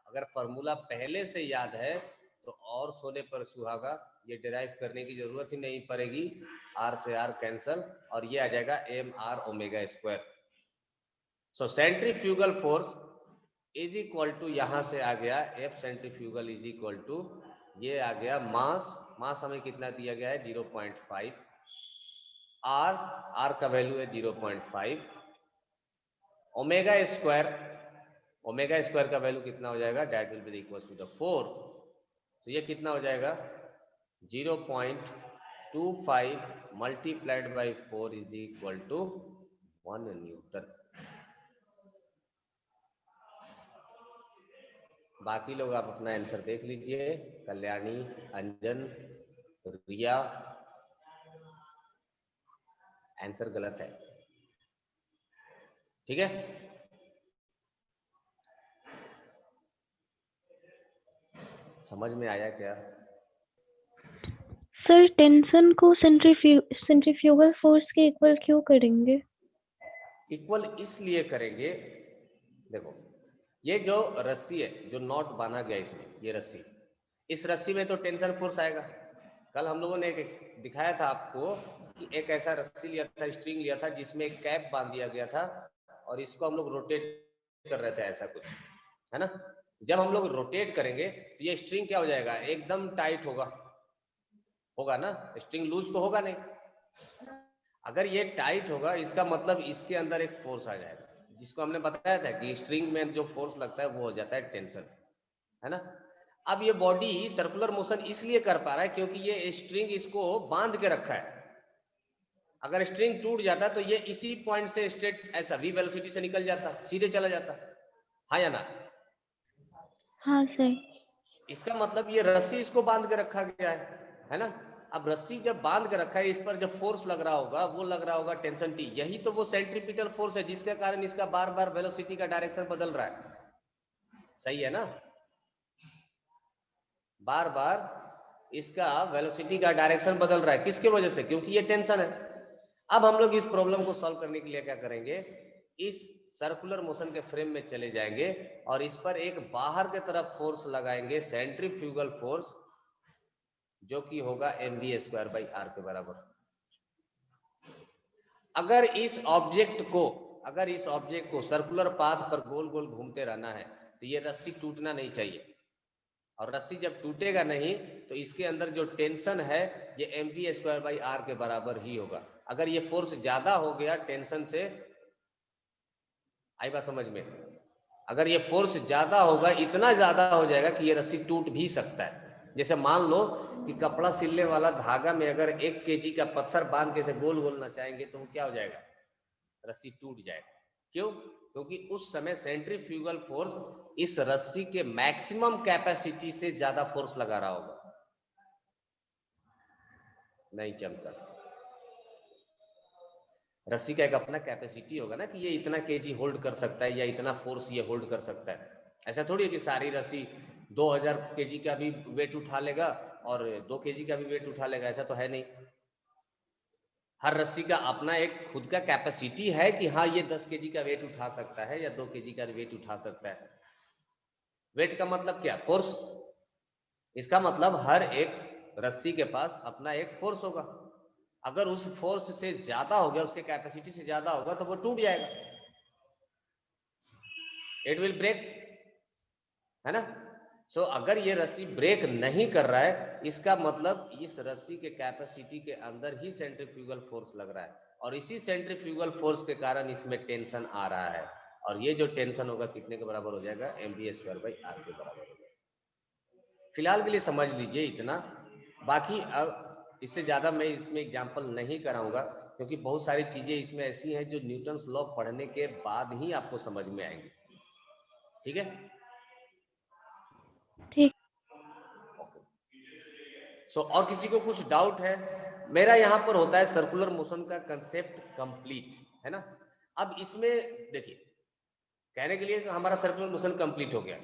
अगर फॉर्मूला पहले से याद है तो और सोने पर सुहागा, ये डिराइव करने की जरूरत ही नहीं पड़ेगी, r से r कैंसल और ये आ जाएगा m r omega square. So centrifugal force is equal to, यहां से आ गया F centrifugal is equal to, ये आ गया मास, मास हमें कितना दिया गया है 0.5, आर, आर का वैल्यू है 0.5, ओमेगा स्क्वायर, ओमेगा स्क्वायर का वैल्यू कितना हो जाएगा, that will be equal to the 4। तो ये कितना हो जाएगा 0.25 multiplied by 4 is equal to 1 newton. बाकी लोग आप अपना आंसर देख लीजिए, कल्याणी, अंजन, रिया, आंसर गलत है। ठीक है, समझ में आया क्या? सर टेंशन को सेंट्रीफ्यूगल फोर्स के इक्वल क्यों करेंगे? इक्वल इसलिए करेंगे, देखो ये जो रस्सी है, जो नॉट बांधा गया इसमें, ये रस्सी, इस रस्सी में तो टेंशन फोर्स आएगा। कल हम लोगों ने एक दिखाया था आपको कि एक ऐसा रस्सी लिया था, स्ट्रिंग लिया था, जिसमें एक कैप बांध दिया गया था और इसको हम लोग रोटेट कर रहे थे, ऐसा कुछ है ना। जब हम लोग रोटेट करेंगे तो ये स्ट्रिंग क्या हो जाएगा, एकदम टाइट होगा ना, स्ट्रिंग लूज तो होगा नहीं। अगर ये टाइट होगा इसका मतलब इसके अंदर एक फोर्स आ जाएगा, जिसको हमने बताया था कि स्ट्रिंग में जो फोर्स लगता है वो हो जाता है टेंशन, है ना। अब ये बॉडी सर्कुलर मोशन इसलिए कर पा रहा है क्योंकि ये स्ट्रिंग इसको बांध के रखा है। अगर स्ट्रिंग टूट जाता तो ये इसी पॉइंट से स्ट्रेट ऐसा v वेलोसिटी से निकल जाता, सीधे चला जाता, हाँ या ना? हाँ सर। इसका मतलब ये रस्सी इसको बांध के रखा गया है ना। अब रस्सी जब बांध के रखा है, इस पर जब फोर्स लग रहा होगा वो लग रहा होगा टेंशन T। यही तो वो सेंट्रीपिटल फोर्स है जिसके कारण इसका बार बार वेलोसिटी का डायरेक्शन बदल रहा है, सही है ना। बार बार इसका वेलोसिटी का डायरेक्शन बदल रहा है, किसके वजह से? क्योंकि ये टेंशन है। अब हम लोग इस प्रॉब्लम को सॉल्व करने के लिए क्या करेंगे, इस सर्कुलर मोशन के फ्रेम में चले जाएंगे और इस पर एक बाहर के तरफ फोर्स लगाएंगे, सेंट्रीफ्यूगल फोर्स, जो कि होगा mv²/r के बराबर। अगर इस ऑब्जेक्ट को सर्कुलर पाथ पर गोल गोल घूमते रहना है तो ये रस्सी टूटना नहीं चाहिए, और रस्सी जब टूटेगा नहीं तो इसके अंदर जो टेंशन है ये mv²/r के बराबर ही होगा। अगर ये फोर्स ज्यादा हो गया टेंशन से, आई बात समझ में? अगर ये फोर्स ज्यादा होगा, इतना ज्यादा हो जाएगा कि ये रस्सी टूट भी सकता है। जैसे मान लो कि कपड़ा सिलने वाला धागा में अगर 1 kg का पत्थर बांध के से गोल गोल नचाएंगे तो वो क्या हो जाएगा, रस्सी टूट जाएगा। क्यों? क्योंकि उस समय सेंट्रीफ्यूगल फोर्स इस रस्सी के मैक्सिमम कैपेसिटी से ज्यादा फोर्स लगा रहा होगा। नहीं चलता, रस्सी का एक अपना कैपेसिटी होगा ना कि ये इतना केजी होल्ड कर सकता है या इतना फोर्स ये होल्ड कर सकता है। ऐसा थोड़ी है कि सारी रस्सी 2000 केजी का भी वेट उठा लेगा और 2 केजी का भी वेट उठा लेगा, ऐसा तो है नहीं। हर रस्सी का अपना एक खुद का कैपेसिटी है कि हाँ ये 10 केजी का वेट उठा सकता है या 2 केजी का वेट उठा सकता है। वेट का मतलब क्या? फोर्स। इसका मतलब हर एक रस्सी के पास अपना एक फोर्स होगा। अगर उस फोर्स से ज्यादा हो गया, उसके कैपेसिटी से ज्यादा होगा तो वो टूट जाएगा, इट विल ब्रेक, है ना। सो अगर ये रस्सी ब्रेक नहीं कर रहा है, इसका मतलब इस रस्सी के कैपेसिटी के अंदर ही सेंट्रीफ्यूगल फोर्स लग रहा है, और इसी सेंट्रीफ्यूगल फोर्स के कारण इसमें टेंशन आ रहा है, और ये जो टेंशन होगा कितने के बराबर हो जाएगा, mv²/r के बराबर हो जाएगा। फिलहाल के लिए समझ लीजिए इतना, बाकी अब इससे ज्यादा मैं इसमें एग्जाम्पल नहीं कराऊंगा, क्योंकि बहुत सारी चीजें इसमें ऐसी हैं जो न्यूटन्स लॉ पढ़ने के बाद ही आपको समझ में आएंगी। ठीक है, ठीक। सो और किसी को कुछ डाउट है? मेरा यहाँ पर होता है सर्कुलर मोशन का कंसेप्ट कंप्लीट, है ना। अब इसमें देखिए, कहने के लिए हमारा सर्कुलर मोशन कंप्लीट हो गया,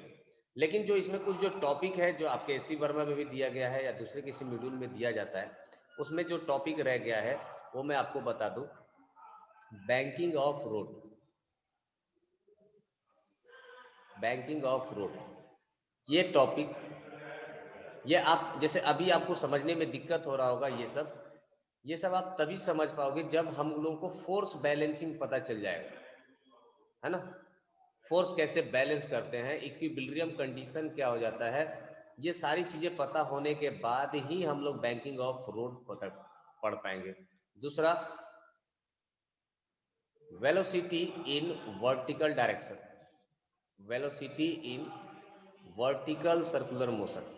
लेकिन जो इसमें कुछ जो टॉपिक है जो आपके एससी वर्मा में भी दिया गया है या दूसरे किसी मॉड्यूल में दिया जाता है, उसमें जो टॉपिक रह गया है वो मैं आपको बता दूं। Banking of road, banking of road, ये टॉपिक, ये आप जैसे अभी आपको समझने में दिक्कत हो रहा होगा, ये सब आप तभी समझ पाओगे जब हम लोगों को फोर्स बैलेंसिंग पता चल जाएगा, है ना। फोर्स कैसे बैलेंस करते हैं, इक्विलिब्रियम कंडीशन क्या हो जाता है, ये सारी चीजें पता होने के बाद ही हम लोग बैंकिंग ऑफ रोड पढ़ पाएंगे। दूसरा, velocity in vertical direction, velocity in vertical circular motion,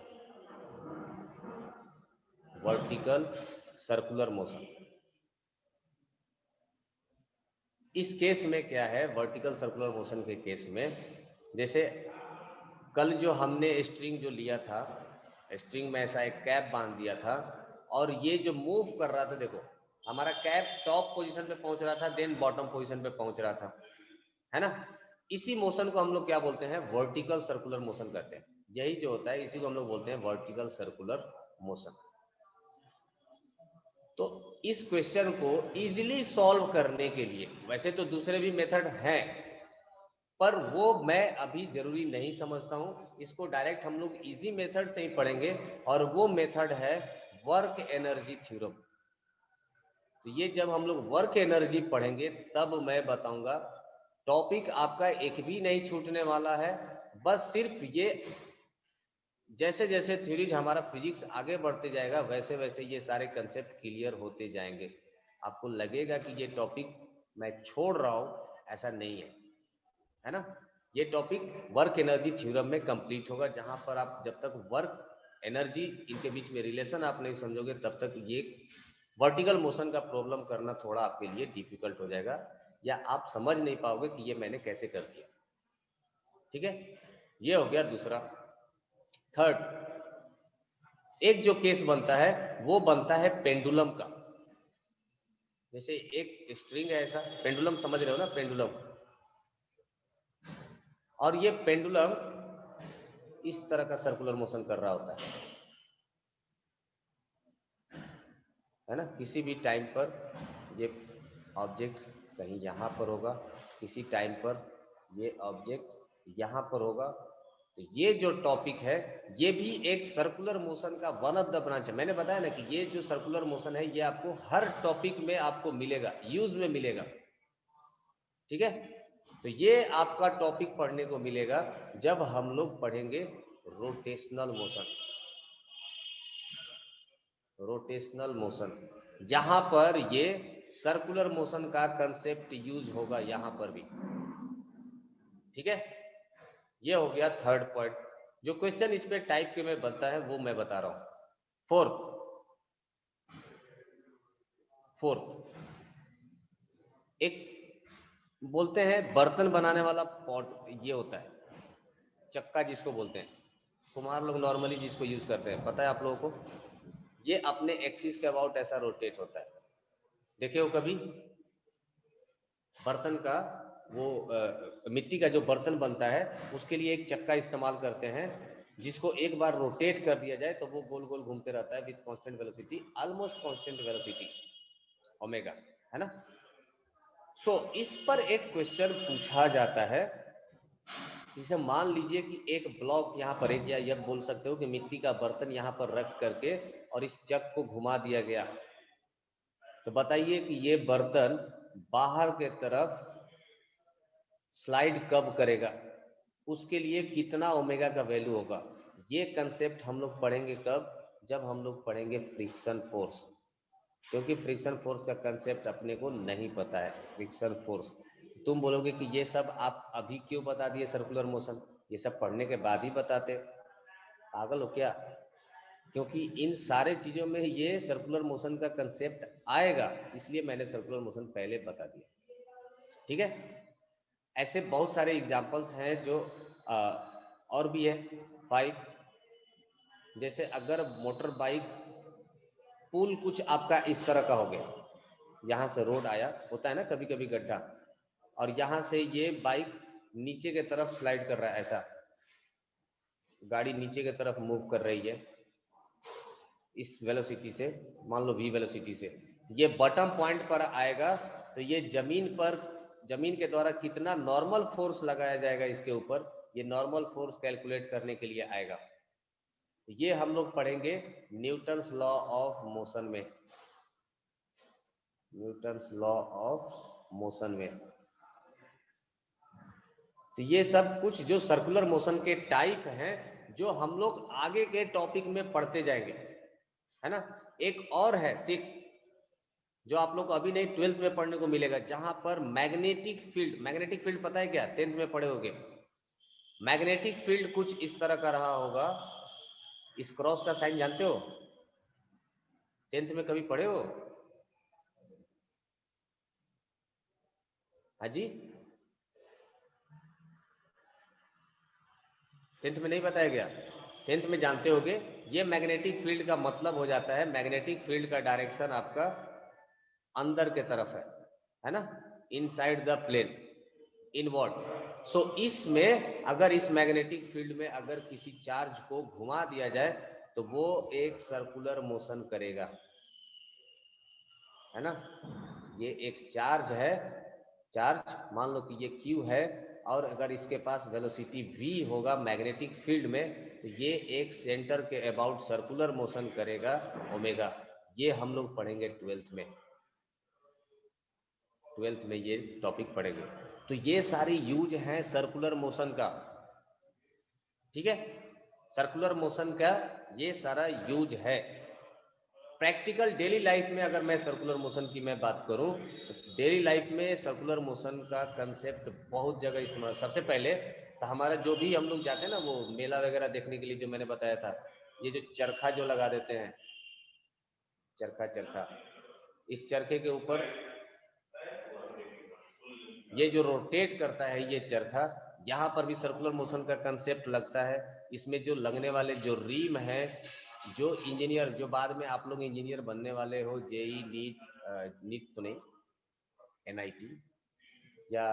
vertical circular motion. इस केस में क्या है, वर्टिकल सर्कुलर मोशन के केस में, जैसे कल जो हमने स्ट्रिंग जो लिया था, स्ट्रिंग में ऐसा एक कैप बांध दिया था और ये जो मूव कर रहा था, देखो हमारा कैप टॉप पोजीशन पे पहुंच रहा था, देन बॉटम पोजीशन पे पहुंच रहा था, है ना। इसी मोशन को हम लोग क्या बोलते हैं, वर्टिकल सर्कुलर मोशन कहते हैं। यही जो होता है इसी को हम लोग बोलते हैं वर्टिकल सर्कुलर मोशन। तो इस क्वेश्चन को इजीली सॉल्व करने के लिए, वैसे तो दूसरे भी मेथड हैं पर वो मैं अभी जरूरी नहीं समझता हूं, इसको डायरेक्ट हम लोग इजी मेथड से ही पढ़ेंगे और वो मेथड है वर्क एनर्जी थ्योरम। तो ये जब हम लोग वर्क एनर्जी पढ़ेंगे तब मैं बताऊंगा। टॉपिक आपका एक भी नहीं छूटने वाला है, बस सिर्फ ये जैसे जैसे थ्योरीज हमारा फिजिक्स आगे बढ़ते जाएगा वैसे वैसे ये सारे कंसेप्ट क्लियर होते जाएंगे। आपको लगेगा कि ये टॉपिक मैं छोड़ रहा हूं, ऐसा नहीं है ना। ये टॉपिक वर्क एनर्जी थ्योरम में कंप्लीट होगा, जहां पर आप जब तक वर्क एनर्जी इनके बीच में रिलेशन आप नहीं समझोगे तब तक ये वर्टिकल मोशन का प्रॉब्लम करना थोड़ा आपके लिए डिफिकल्ट हो जाएगा, या आप समझ नहीं पाओगे कि ये मैंने कैसे कर दिया। ठीक है, ये हो गया दूसरा। थर्ड, एक जो केस बनता है वो बनता है पेंडुलम का। जैसे एक स्ट्रिंग है ऐसा, पेंडुलम समझ रहे हो ना, पेंडुलम। और ये पेंडुलम इस तरह का सर्कुलर मोशन कर रहा होता है ना। किसी भी टाइम पर ये ऑब्जेक्ट कहीं यहाँ पर होगा, किसी टाइम पर ये ऑब्जेक्ट यहाँ पर होगा। तो ये जो टॉपिक है ये भी एक सर्कुलर मोशन का वन ऑफ द ब्रांच है। मैंने बताया ना कि ये जो सर्कुलर मोशन है ये आपको हर टॉपिक में आपको मिलेगा, यूज में मिलेगा। ठीक है, तो ये आपका टॉपिक पढ़ने को मिलेगा जब हम लोग पढ़ेंगे रोटेशनल मोशन। रोटेशनल मोशन, यहां पर ये सर्कुलर मोशन का कंसेप्ट यूज होगा यहां पर भी। ठीक है, ये हो गया थर्ड पॉइंट। जो क्वेश्चन इस पे टाइप के में बनता है वो मैं बता रहा हूं। फोर्थ, एक बोलते हैं बर्तन बनाने वाला पॉट, ये होता है चक्का जिसको बोलते हैं, कुम्हार लोग नॉर्मली जिसको यूज करते हैं, पता है आप लोगों को। ये अपने एक्सिस के अबाउट ऐसा रोटेट होता है, देखे हो कभी। बर्तन का वो मिट्टी का जो बर्तन बनता है उसके लिए एक चक्का इस्तेमाल करते हैं, जिसको एक बार रोटेट कर दिया जाए तो वो गोल गोल घूमते रहता है with constant velocity, almost constant velocity omega, है ना। सो इस पर एक क्वेश्चन पूछा जाता है, जैसे मान लीजिए कि एक ब्लॉक यहाँ पर एक, या यह बोल सकते हो कि मिट्टी का बर्तन यहाँ पर रख करके और इस चक को घुमा दिया गया, तो बताइए कि ये बर्तन बाहर के तरफ स्लाइड कब करेगा, उसके लिए कितना ओमेगा का वैल्यू होगा। ये कंसेप्ट हम लोग पढ़ेंगे कब, जब हम लोग पढ़ेंगे फ्रिक्शन फोर्स, क्योंकि फ्रिक्शन फोर्स का कंसेप्ट अपने को नहीं पता है। फ्रिक्शन फोर्स, तुम बोलोगे कि ये सब आप अभी क्यों बता दिए सर्कुलर मोशन, ये सब पढ़ने के बाद ही बताते, पागल हो क्या। क्योंकि इन सारे चीजों में ये सर्कुलर मोशन का कंसेप्ट आएगा, इसलिए मैंने सर्कुलर मोशन पहले बता दिया। ठीक है, ऐसे बहुत सारे एग्जांपल्स हैं जो और भी है 5। जैसे अगर मोटर बाइक पुल कुछ आपका इस तरह का हो गया, यहाँ से रोड आया, होता है ना कभी कभी गड्ढा, और यहाँ से ये बाइक नीचे के तरफ स्लाइड कर रहा है, ऐसा गाड़ी नीचे की तरफ मूव कर रही है इस वेलोसिटी से, मान लो v वेलोसिटी से। ये बॉटम पॉइंट पर आएगा तो ये जमीन के द्वारा कितना नॉर्मल फोर्स लगाया जाएगा इसके ऊपर, ये नॉर्मल फोर्स कैलकुलेट करने के लिए आएगा। ये हम लोग पढ़ेंगे न्यूटन्स लॉ ऑफ मोशन में, न्यूटन्स लॉ ऑफ मोशन में। तो ये सब कुछ जो सर्कुलर मोशन के टाइप हैं जो हम लोग आगे के टॉपिक में पढ़ते जाएंगे, है ना। एक और है 6th, जो आप लोग को अभी नहीं 12th में पढ़ने को मिलेगा, जहां पर मैग्नेटिक फील्ड, मैग्नेटिक फील्ड पता है क्या, 10th में पढ़े होगे। मैग्नेटिक फील्ड कुछ इस तरह का रहा होगा, इस क्रॉस का साइन जानते हो, 10th में कभी पढ़े हो। हाँ जी, 10th में नहीं बताया गया, 10th में जानते होगे। ये मैग्नेटिक फील्ड का मतलब हो जाता है, मैग्नेटिक फील्ड का डायरेक्शन आपका अंदर के तरफ है ना, इनसाइड द प्लेन, इनवर्ड। सो इसमें अगर इस मैग्नेटिक फील्ड में अगर किसी चार्ज को घुमा दिया जाए तो वो एक सर्कुलर मोशन करेगा, है ना। ये एक चार्ज है, चार्ज मान लो कि ये Q है, और अगर इसके पास वेलोसिटी v होगा मैग्नेटिक फील्ड में, तो ये एक सेंटर के अबाउट सर्कुलर मोशन करेगा ओमेगा। ये हम लोग पढ़ेंगे 12th में ये टॉपिक पढ़ेंगे। तो ये सारी यूज है सर्कुलर मोशन का, ठीक है। सर्कुलर मोशन का ये सारा यूज है। प्रैक्टिकल डेली लाइफ में अगर मैं सर्कुलर मोशन की मैं बात करूं तो डेली लाइफ में सर्कुलर मोशन का कंसेप्ट बहुत जगह इस्तेमाल। सबसे पहले तो हमारा जो भी हम लोग जाते हैं ना वो मेला वगैरह देखने के लिए, जो मैंने बताया था, ये जो चरखा जो लगा देते हैं, चरखा, इस चरखे के ऊपर ये जो रोटेट करता है ये चरखा, यहाँ पर भी सर्कुलर मोशन का कंसेप्ट लगता है। इसमें जो लगने वाले जो रीम है, जो इंजीनियर, जो बाद में आप लोग इंजीनियर बनने वाले हो, जेई नीट तो नहीं, NIT या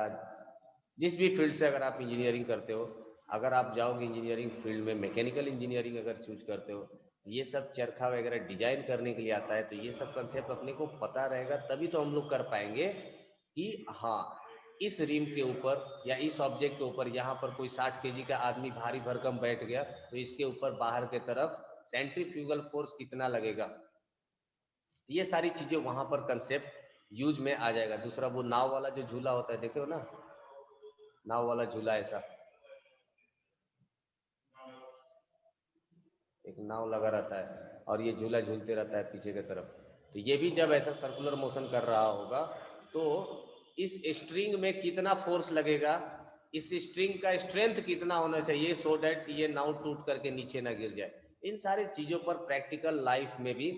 जिस भी फील्ड से अगर आप इंजीनियरिंग करते हो, अगर आप जाओगे इंजीनियरिंग फील्ड में, मैकेनिकल इंजीनियरिंग अगर चूज करते हो, ये सब चरखा वगैरह डिजाइन करने के लिए आता है। तो ये सब कंसेप्ट अपने को पता रहेगा, तभी तो हम लोग कर पाएंगे कि हाँ इस रिम के ऊपर या इस ऑब्जेक्ट के ऊपर यहाँ पर कोई 60 kg का आदमी भारी भरकम बैठ गया तो इसके ऊपर बाहर के तरफ सेंट्रीफ्यूगल फोर्स कितना लगेगा। ये सारी चीजें वहां पर कंसेप्ट यूज में आ जाएगा। दूसरा वो नाव वाला जो झूला होता है, देखे हो ना, नाव वाला झूला, ऐसा एक नाव लगा रहता है और ये झूला झूलते रहता है पीछे की तरफ। तो ये भी जब ऐसा सर्कुलर मोशन कर रहा होगा तो इस स्ट्रिंग में कितना फोर्स लगेगा, इस स्ट्रिंग का स्ट्रेंथ कितना होना चाहिए, सो दैट कि ये नाव टूट करके नीचे ना गिर जाए। इन सारी चीजों पर प्रैक्टिकल लाइफ में भी।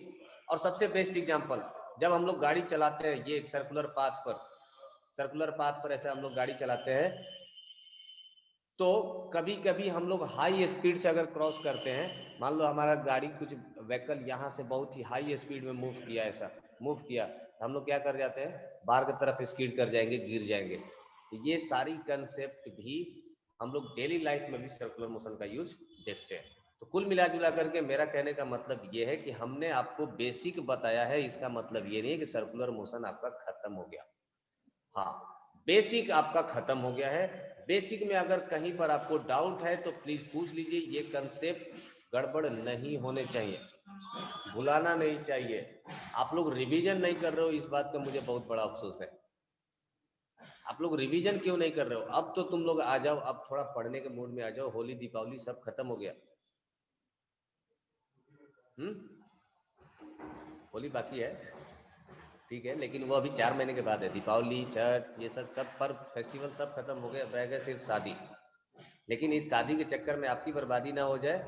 और सबसे बेस्ट एग्जांपल, जब हम लोग गाड़ी चलाते हैं, ये एक सर्कुलर पाथ पर ऐसे हम लोग गाड़ी चलाते हैं, तो कभी कभी हम लोग हाई स्पीड से अगर क्रॉस करते हैं, मान लो हमारा गाड़ी कुछ व्हीकल यहाँ से बहुत ही हाई स्पीड में मूव किया, ऐसा मूव किया, तो हम लोग क्या कर जाते हैं, बाहर की तरफ स्कीड कर जाएंगे, गिर जाएंगे। तो ये सारी कंसेप्ट भी हम लोग डेली लाइफ में भी सर्कुलर मोशन का यूज देखते हैं। तो कुल मिला जुला करके मेरा कहने का मतलब ये है कि हमने आपको बेसिक बताया है, इसका मतलब ये नहीं है कि सर्कुलर मोशन आपका खत्म हो गया। हाँ, बेसिक आपका खत्म हो गया है। बेसिक में अगर कहीं पर आपको डाउट है तो प्लीज पूछ लीजिए। ये कंसेप्ट गड़बड़ नहीं होने चाहिए, भुलाना नहीं चाहिए। आप लोग रिवीजन नहीं कर रहे हो, इस बात का मुझे बहुत बड़ा अफसोस है। आप लोग रिवीजन क्यों नहीं कर रहे हो? अब तो तुम लोग आ जाओ, अब थोड़ा पढ़ने के मूड में आ जाओ। होली दीपावली सब खत्म हो गया। होली बाकी है, ठीक है, लेकिन वो अभी 4 महीने के बाद है। दीपावली, छठ, ये सब पर्व फेस्टिवल सब खत्म हो गए, रह गए सिर्फ शादी। लेकिन इस शादी के चक्कर में आपकी बर्बादी ना हो जाए,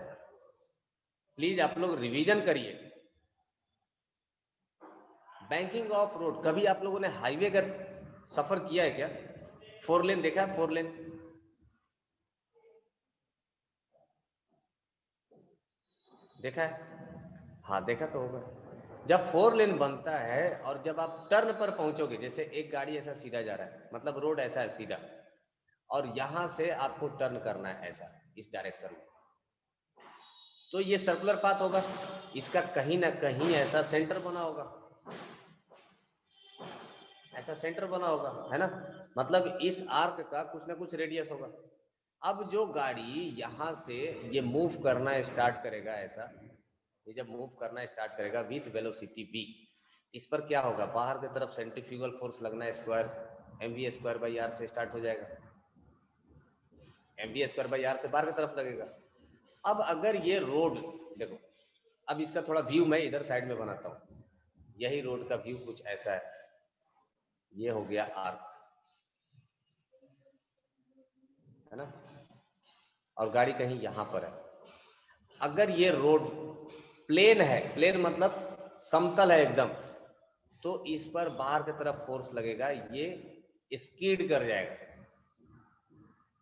प्लीज आप लोग रिवीजन करिए। बैंकिंग ऑफ रोड, कभी आप लोगों ने हाईवे का सफर किया है क्या? 4 लेन देखा है? 4 लेन देखा है? हाँ, देखा तो होगा। जब 4 लेन बनता है और जब आप टर्न पर पहुंचोगे, जैसे एक गाड़ी ऐसा सीधा जा रहा है, मतलब रोड ऐसा है सीधा, और यहां से आपको टर्न करना है ऐसा, इस डायरेक्शन में, तो ये सर्कुलर पाथ होगा। इसका कहीं ना कहीं ऐसा सेंटर बना होगा, ऐसा सेंटर बना होगा, है ना। मतलब इस आर्क का कुछ ना कुछ रेडियस होगा। अब जो गाड़ी यहां से ये मूव करना स्टार्ट करेगा, ऐसा ये जब मूव करना स्टार्ट करेगा विथ वेलोसिटी v, इस पर क्या होगा, बाहर की तरफ सेंट्रीफ्यूगल फोर्स लगना स्क्वायर mv²/r से स्टार्ट हो जाएगा। mv²/r से बाहर की तरफ लगेगा। अब अगर ये रोड देखो, अब इसका थोड़ा व्यू मैं इधर साइड में बनाता हूं। यही रोड का व्यू कुछ ऐसा है, ये हो गया आर्क, है ना, और गाड़ी कहीं यहां पर है। अगर ये रोड प्लेन है, प्लेन मतलब समतल है एकदम, तो इस पर बाहर की तरफ फोर्स लगेगा, ये स्कीड कर जाएगा।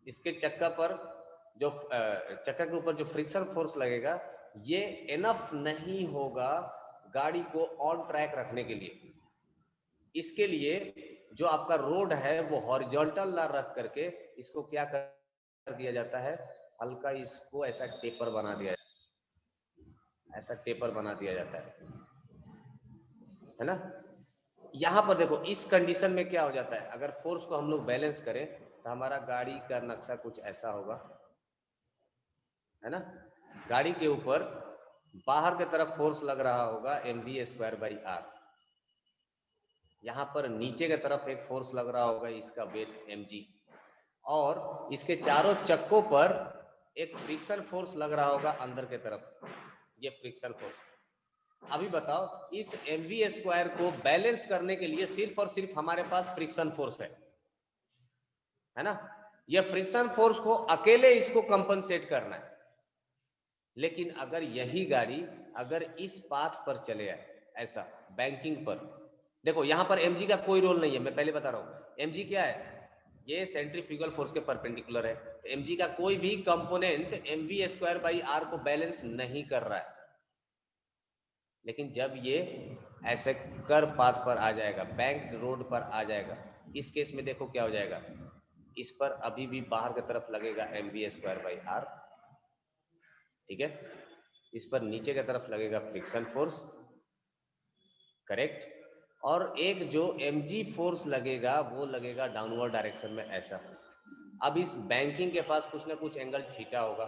इसके चक्का पर जो चक्का के ऊपर जो फ्रिक्शन फोर्स लगेगा, ये इनफ नहीं होगा गाड़ी को ऑन ट्रैक रखने के लिए। इसके लिए जो आपका रोड है वो हॉरिजॉन्टल ना रख करके इसको क्या कर दिया जाता है, हल्का इसको ऐसा टेपर बना दिया, ऐसा टेपर बना दिया जाता है ना। यहां पर देखो इस कंडीशन में क्या हो जाता है, अगर फोर्स को हम लोग बैलेंस करें तो हमारा गाड़ी का नक्शा कुछ ऐसा होगा, है ना। गाड़ी के ऊपर बाहर की तरफ फोर्स लग रहा होगा mv²/r, यहां पर नीचे की तरफ एक फोर्स लग रहा होगा, इसका वेट mg, और इसके चारों चक्कों पर एक फ्रिक्शन फोर्स लग रहा होगा अंदर की तरफ, ये फ्रिक्शन फोर्स। अभी बताओ इस mv² को बैलेंस करने के लिए सिर्फ और सिर्फ हमारे पास फ्रिक्शन फोर्स है ना। ये फ्रिक्शन फोर्स को अकेले इसको कंपनसेट करना है। लेकिन अगर यही गाड़ी अगर इस पाथ पर चले आए, ऐसा बैंकिंग पर, देखो यहां पर mg का कोई रोल नहीं है, मैं पहले बता रहा हूं। mg क्या है, ये सेंट्रीफ्यूगल फोर्स के परपेंडिकुलर है, तो mg का कोई भी कंपोनेंट mv²/r को बैलेंस नहीं कर रहा है। लेकिन जब ये ऐसे कर पाथ पर आ जाएगा, बैंक रोड पर आ जाएगा, इस केस में देखो क्या हो जाएगा, इस पर अभी भी बाहर की तरफ लगेगा mv²/r, ठीक है। इस पर नीचे की तरफ लगेगा फ्रिक्शन फोर्स, करेक्ट। और एक जो mg फोर्स लगेगा वो लगेगा डाउनवर्ड डायरेक्शन में ऐसा। अब इस बैंकिंग के पास कुछ ना कुछ एंगल थीटा होगा,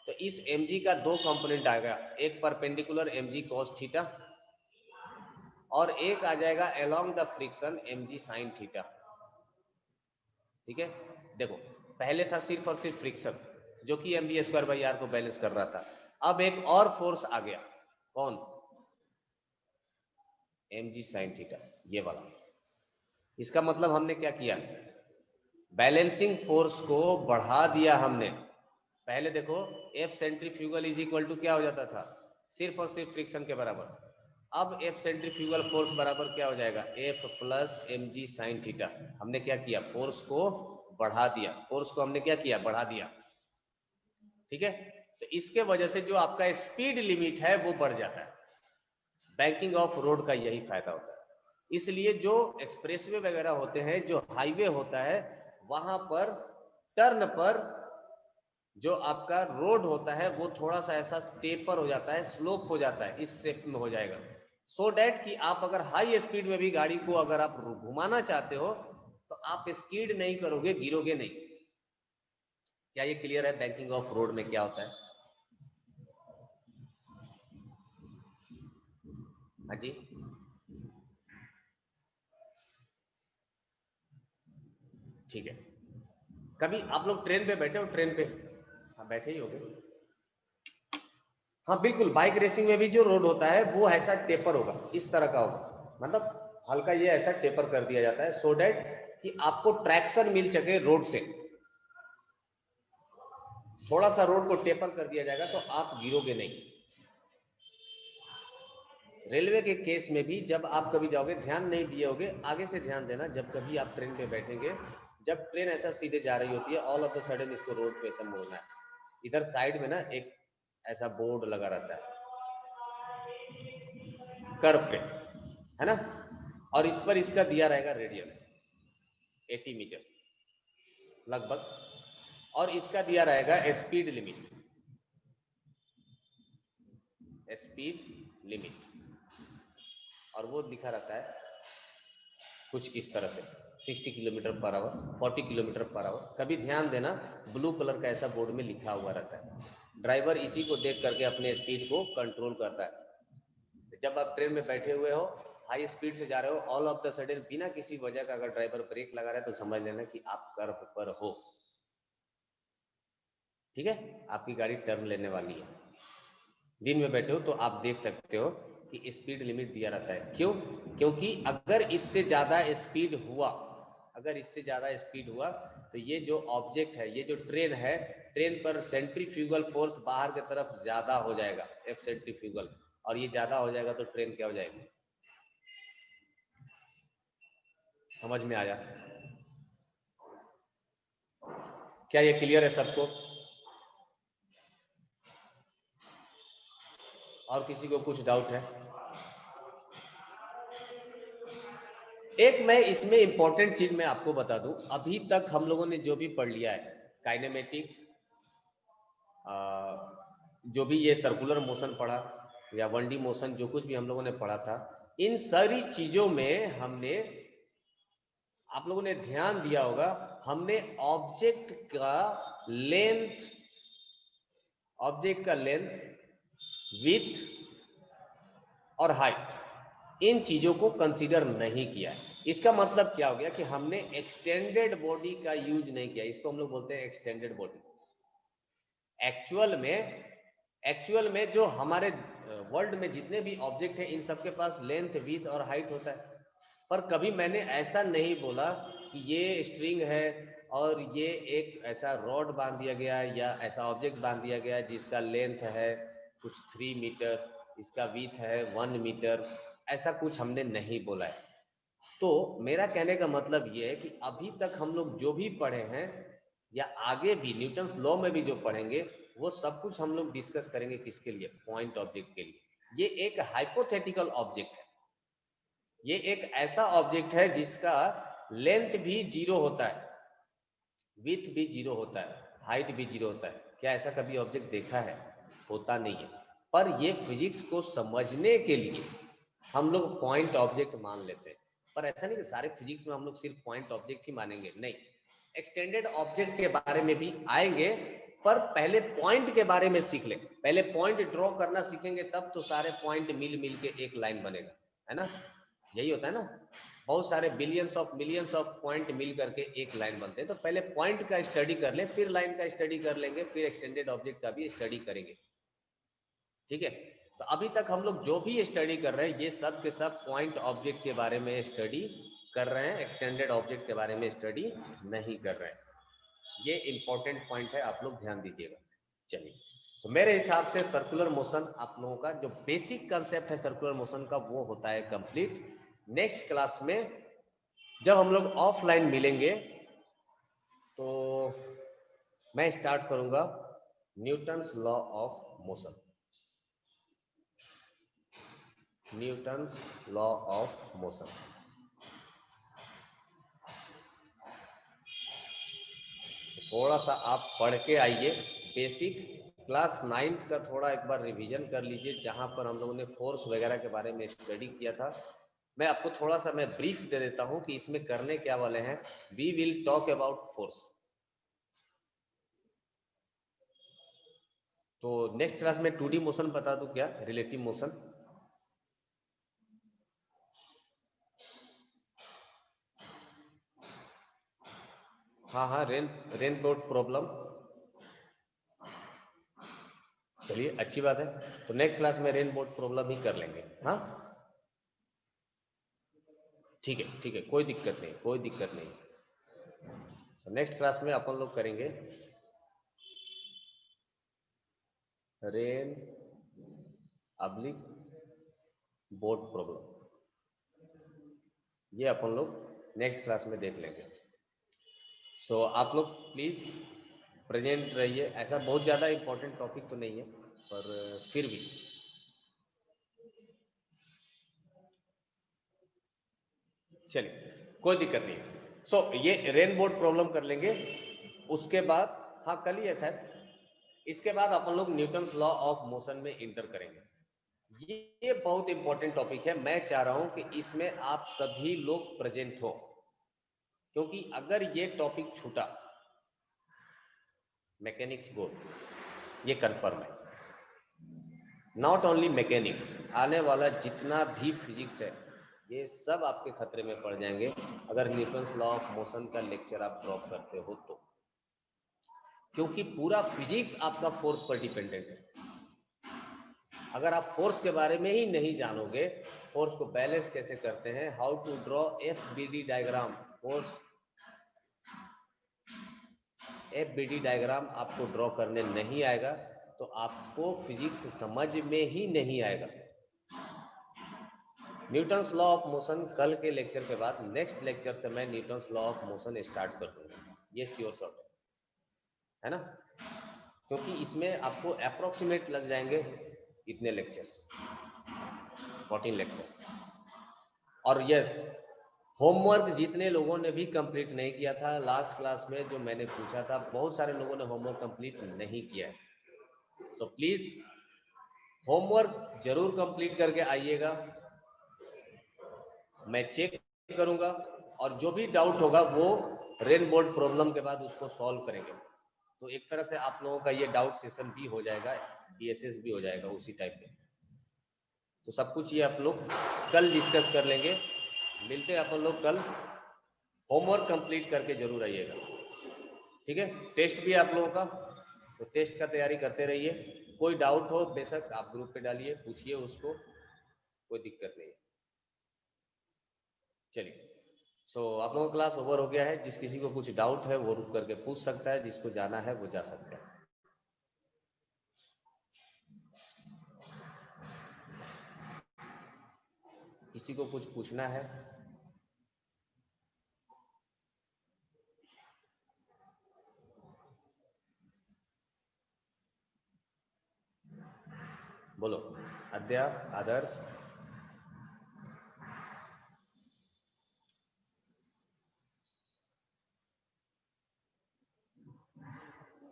तो इस mg का दो कंपोनेंट आएगा, एक परपेंडिकुलर mg cos थीटा और एक आ जाएगा along the friction mg sin theta, ठीक है। देखो पहले था सिर्फ और सिर्फ फ्रिक्शन जो कि mv²/r को बैलेंस कर रहा था, अब एक और फोर्स आ गया, कौन, mg sin थीटा, ये वाला। इसका मतलब हमने क्या किया, बैलेंसिंग फोर्स को बढ़ा दिया हमने। पहले देखो F centrifugal is equal to क्या हो जाता था, सिर्फ और सिर्फ फ्रिक्शन के बराबर। अब F सेंट्रीफ्यूगल फोर्स बराबर क्या हो जाएगा, F plus mg sin theta. हमने क्या किया, फोर्स को बढ़ा दिया, फोर्स को हमने क्या किया, बढ़ा दिया, ठीक है। तो इसके वजह से जो आपका स्पीड लिमिट है वो बढ़ जाता है। बैंकिंग ऑफ रोड का यही फायदा होता है। इसलिए जो एक्सप्रेसवे वगैरह होते हैं, जो हाईवे होता है, वहां पर टर्न पर जो आपका रोड होता है वो थोड़ा सा ऐसा टेपर हो जाता है, स्लोप हो जाता है, इस शेप में हो जाएगा, सो डैट कि आप अगर हाई स्पीड में भी गाड़ी को अगर आप घुमाना चाहते हो तो आप स्कीड नहीं करोगे, गिरोगे नहीं। क्या ये क्लियर है बैंकिंग ऑफ रोड में क्या होता है? हाँ जी, ठीक है। कभी आप लोग ट्रेन पे बैठे हो, ट्रेन पे? हाँ बैठे ही होंगे। हाँ बिल्कुल, बाइक रेसिंग में भी जो रोड होता है वो ऐसा टेपर होगा, इस तरह का होगा, मतलब हल्का ये ऐसा टेपर कर दिया जाता है सो डैट कि आपको ट्रैक्शन मिल सके रोड से। थोड़ा सा रोड को टेपर कर दिया जाएगा तो आप गिरोगे नहीं। रेलवे के केस में भी जब आप कभी जाओगे, ध्यान नहीं दिए होगे, आगे से ध्यान देना, जब कभी आप ट्रेन पे बैठेंगे, जब ट्रेन ऐसा सीधे जा रही होती है, ऑल ऑफ द सडन इसको रोड पे ऐसा मोड़ना है, इधर साइड में ना एक ऐसा बोर्ड लगा रहता है कर्व पे, है ना, और इस पर इसका दिया रहेगा रेडियस 80 मीटर लगभग, और इसका दिया रहेगा स्पीड लिमिट, और वो लिखा रहता है कुछ इस तरह से 60 kilometre per our, 40 kilometre per our. कभी ध्यान देना ब्लू कलर का ऐसा बोर्ड में लिखा हुआ रहता है, ड्राइवर इसी को देख करके अपने स्पीड को कंट्रोल करता है। जब आप ट्रेन में बैठे हुए हो, हाई स्पीड से जा रहे हो, ऑल ऑफ द सडन बिना किसी वजह का अगर ड्राइवर ब्रेक लगा रहा है तो समझ लेना कि आप कर्व पर हो, ठीक है, आपकी गाड़ी टर्न लेने वाली है। दिन में बैठे हो तो आप देख सकते हो कि स्पीड लिमिट दिया रहता है, क्यों, क्योंकि अगर इससे ज्यादा स्पीड हुआ, तो ये जो ऑब्जेक्ट है, ये जो ट्रेन है, ट्रेन पर सेंट्रीफ्यूगल फोर्स बाहर की तरफ ज्यादा हो जाएगा, एफ सेंट्रीफ्यूगल, और ये ज्यादा हो जाएगा तो ट्रेन क्या हो जाएगी, समझ में आया? क्या ये क्लियर है सबको? और किसी को कुछ डाउट है? एक मैं इसमें इंपॉर्टेंट चीज मैं आपको बता दूं, अभी तक हम लोगों ने जो भी पढ़ लिया है, काइनेमेटिक्स, जो भी ये सर्कुलर मोशन पढ़ा या 1D मोशन, जो कुछ भी हम लोगों ने पढ़ा था, इन सारी चीजों में हमने, आप लोगों ने ध्यान दिया होगा, हमने ऑब्जेक्ट का लेंथ, विड्थ और हाइट, इन चीजों को कंसीडर नहीं किया है। इसका मतलब क्या हो गया कि हमने एक्सटेंडेड बॉडी का यूज नहीं किया, इसको हम लोग बोलते हैं एक्सटेंडेड बॉडी। एक्चुअल में जो हमारे वर्ल्ड में जितने भी ऑब्जेक्ट हैं, इन सबके पास लेंथ, विड्थ और हाइट होता है, पर कभी मैंने ऐसा नहीं बोला कि ये स्ट्रिंग है और ये एक ऐसा रॉड बांध दिया गया है या ऐसा ऑब्जेक्ट बांध दिया गया है जिसका लेंथ है कुछ 3 मीटर, इसका विड्थ है 1 मीटर, ऐसा कुछ हमने नहीं बोला है। तो मेरा कहने का मतलब ये है कि अभी तक हम लोग जो भी पढ़े हैं या आगे भी न्यूटन्स लॉ में भी जो पढ़ेंगे, वो सब कुछ हम लोग डिस्कस करेंगे किसके लिए, पॉइंट ऑब्जेक्ट के लिए। ये एक हाइपोथेटिकल ऑब्जेक्ट है, ये एक ऐसा ऑब्जेक्ट है जिसका लेंथ भी 0 होता है, विड्थ भी 0 होता है, हाइट भी 0 होता है। क्या ऐसा कभी ऑब्जेक्ट देखा है? होता नहीं है। पर ये फिजिक्स को समझने के लिए हम लोग पॉइंट ऑब्जेक्ट मान लेते हैं। पर ऐसा नहीं कि सारे फिजिक्स में हम लोग सिर्फ पॉइंट ऑब्जेक्ट ही मानेंगे, नहीं, एक्सटेंडेड ऑब्जेक्ट के बारे में भी आएंगे, पर पहले पॉइंट के बारे में सीख लें। पहले पॉइंट ड्रॉ करना सीखेंगे, तब तो सारे पॉइंट मिल के एक लाइन बनेगा, है ना? यही होता है ना, बहुत सारे billions of millions of point मिल करके एक लाइन बनते हैं। तो पहले पॉइंट का स्टडी कर लें, फिर लाइन का स्टडी कर लेंगे, फिर एक्सटेंडेड ऑब्जेक्ट का भी स्टडी करेंगे, ठीक है? तो अभी तक हम लोग जो भी स्टडी कर रहे हैं, ये सब के सब पॉइंट ऑब्जेक्ट के बारे में स्टडी कर रहे हैं, एक्सटेंडेड ऑब्जेक्ट के बारे में स्टडी नहीं कर रहे हैं। ये इंपॉर्टेंट पॉइंट है, आप लोग ध्यान दीजिएगा। चलिए, तो मेरे हिसाब से सर्कुलर मोशन, आप लोगों का जो बेसिक कंसेप्ट है सर्कुलर मोशन का, वो होता है कंप्लीट। नेक्स्ट क्लास में जब हम लोग ऑफलाइन मिलेंगे, तो मैं स्टार्ट करूंगा Newton's law of motion, Newton's law of motion. थोड़ा सा आप पढ़ के आइए, बेसिक क्लास 9th का थोड़ा एक बार रिवीजन कर लीजिए, जहां पर हम लोगों ने फोर्स वगैरह के बारे में स्टडी किया था। मैं आपको थोड़ा सा मैं ब्रीफ दे देता हूं कि इसमें करने क्या वाले हैं। We will talk about force. तो नेक्स्ट क्लास में 2D मोशन बता दूं क्या, रिलेटिव मोशन। हाँ, रेनबोट प्रॉब्लम, चलिए अच्छी बात है। तो नेक्स्ट क्लास में रेनबोट प्रॉब्लम ही कर लेंगे। हाँ ठीक है, कोई दिक्कत नहीं। तो नेक्स्ट क्लास में अपन लोग करेंगे रेन अब्लिक बोट प्रॉब्लम, ये अपन लोग नेक्स्ट क्लास में देख लेंगे। सो आप लोग प्लीज प्रेजेंट रहिए। ऐसा बहुत ज्यादा इंपॉर्टेंट टॉपिक तो नहीं है, पर फिर भी चलिए, कोई दिक्कत नहीं। सो ये रेनबोट प्रॉब्लम कर लेंगे, उसके बाद, हाँ कल ही है शायद, इसके बाद अपन लोग न्यूटन्स लॉ ऑफ मोशन में इंटर करेंगे। ये बहुत इंपॉर्टेंट टॉपिक है, मैं चाह रहा हूं कि इसमें आप सभी लोग प्रेजेंट हो, क्योंकि अगर ये टॉपिक छूटा, मैकेनिक्स गोल, ये कंफर्म है। नॉट ओनली मैकेनिक्स, आने वाला जितना भी फिजिक्स है, ये सब आपके खतरे में पड़ जाएंगे अगर न्यूटन्स लॉ ऑफ मोशन का लेक्चर आप ड्रॉप करते हो तो, क्योंकि पूरा फिजिक्स आपका फोर्स पर डिपेंडेंट है। अगर आप फोर्स के बारे में ही नहीं जानोगे, फोर्स को बैलेंस कैसे करते हैं, how to draw FBD diagram, force FBD diagram आपको ड्रॉ करने नहीं आएगा, तो आपको फिजिक्स समझ में ही नहीं आएगा। न्यूटन्स लॉ ऑफ मोशन कल के लेक्चर के बाद नेक्स्ट लेक्चर से मैं Newton's law of motion start कर दूंगा, ये श्योर शॉट है ना, क्योंकि इसमें आपको अप्रोक्सीमेट लग जाएंगे इतने लेक्चर्स, 14 लेक्चर्स। और यस, होमवर्क जितने लोगों ने भी कंप्लीट नहीं किया था लास्ट क्लास में, जो मैंने पूछा था, बहुत सारे लोगों ने होमवर्क कंप्लीट नहीं किया है, तो प्लीज होमवर्क जरूर कंप्लीट करके आइएगा। मैं चेक करूंगा और जो भी डाउट होगा वो रेन बोर्ड प्रॉब्लम के बाद उसको सॉल्व करेंगे। तो एक तरह से आप लोगों का ये डाउट सेशन भी हो जाएगा, डीएसएस भी हो जाएगा उसी टाइप में। तो सब कुछ ये आप लोग कल डिस्कस कर लेंगे। मिलते हैं अपन लोग कल। होमवर्क कंप्लीट करके जरूर आइएगा, ठीक है। टेस्ट भी आप लोगों का, तो टेस्ट का तैयारी करते रहिए। कोई डाउट हो बेशक आप ग्रुप पे डालिए, पूछिए उसको, कोई दिक्कत नहीं है। चलिए, सो आप लोगों का क्लास ओवर हो गया है। जिस किसी को कुछ डाउट है वो रुक करके पूछ सकता है, जिसको जाना है वो जा सकता है। किसी को कुछ पूछना है? बोलो। अद्या, आदर्श,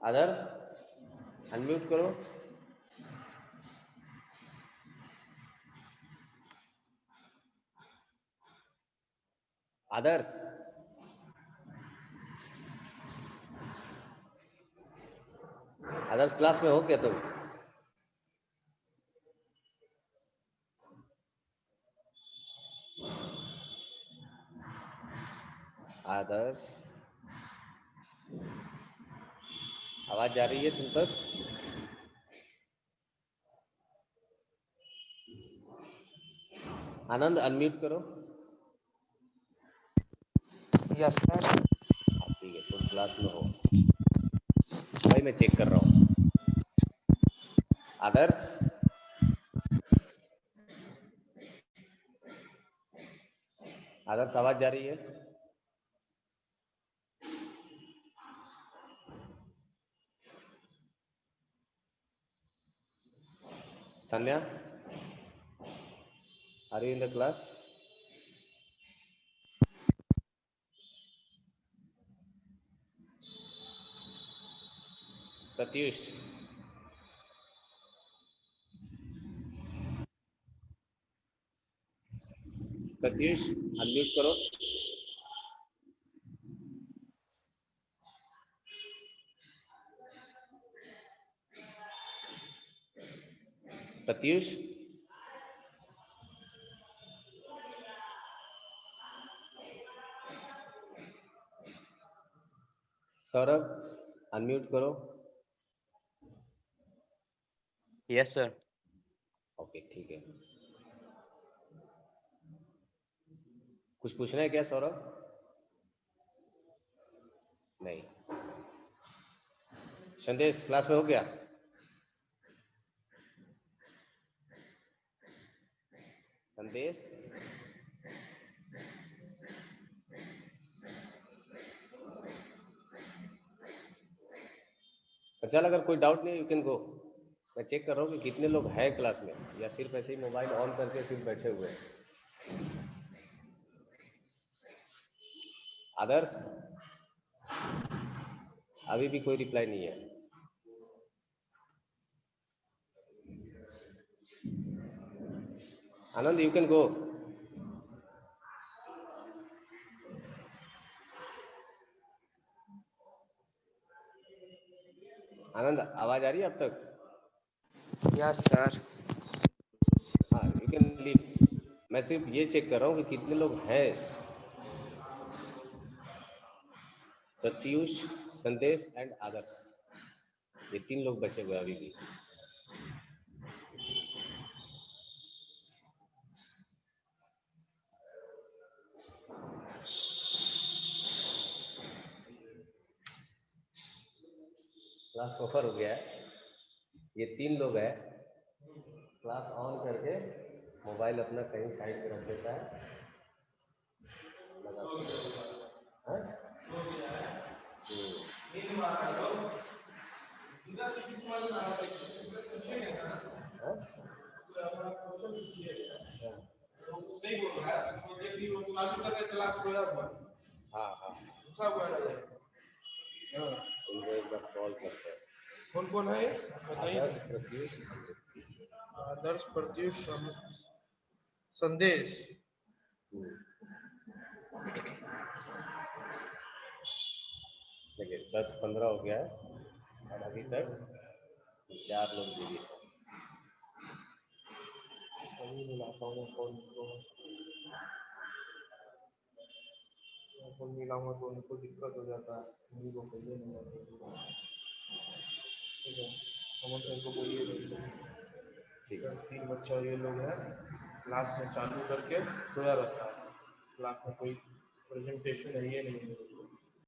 आदर्श अनम्यूट करो। आदर्श, आदर्श क्लास में हो क्या तुम? आदर्श, आवाज जा रही है तुम तक? आनंद अनम्यूट करो। Yes sir. ठीक है, तुम क्लास में हो, भाई मैं चेक कर रहा हूँ। आदर्श, आदर्श आवाज जा रही है? Sanya, are you in the class? Pratyush, Pratyush unmute करो। प्रत्युष, सौरभ अनम्यूट करो। Yes sir. ओके ठीक है। कुछ पूछना है क्या सौरभ? नहीं। संदेश क्लास में हो गया? संदेश, चल अगर कोई डाउट नहीं यू कैन गो। मैं चेक कर रहा हूँ कि कितने लोग हैं क्लास में, या सिर्फ ऐसे ही मोबाइल ऑन करके सिर्फ बैठे हुए हैं। आदर्श, अभी भी कोई रिप्लाई नहीं है। आनंद यू कैन गो। आनंद आवाज आ रही है अब तक? Yes sir. हाँ यू कैन लीव। मैं सिर्फ ये चेक कर रहा हूँ कि कितने लोग हैं। प्रत्युष, संदेश एंड आदर्श, ये 3 लोग बचे हुए अभी भी। क्लास ओवर हो गया है। ये 3 लोग हैं, क्लास ऑन करके मोबाइल अपना कहीं साइड पे रख देता है, हाँ? हाँ? हाँ हाँ उनको एक बार कॉल करते हैं। कौन कौन है बताइए। आदर्श प्रत्युष आदर्श प्रत्युष संदेश। देखिए 10-15 हो गया है और अभी तक 4 लोग जीवित हैं। अभी मिलाता हूँ कौन को मिलाऊंगा तो उनको दिक्कत हो जाता है, उन्हीं को कहिए नहीं जाता। ठीक है, अमन सर को बोलिए ठीक सर है 3 बच्चा ये लोग हैं क्लास में चालू करके सोया रहता है, क्लास में कोई प्रेजेंटेशन है ये नहीं है।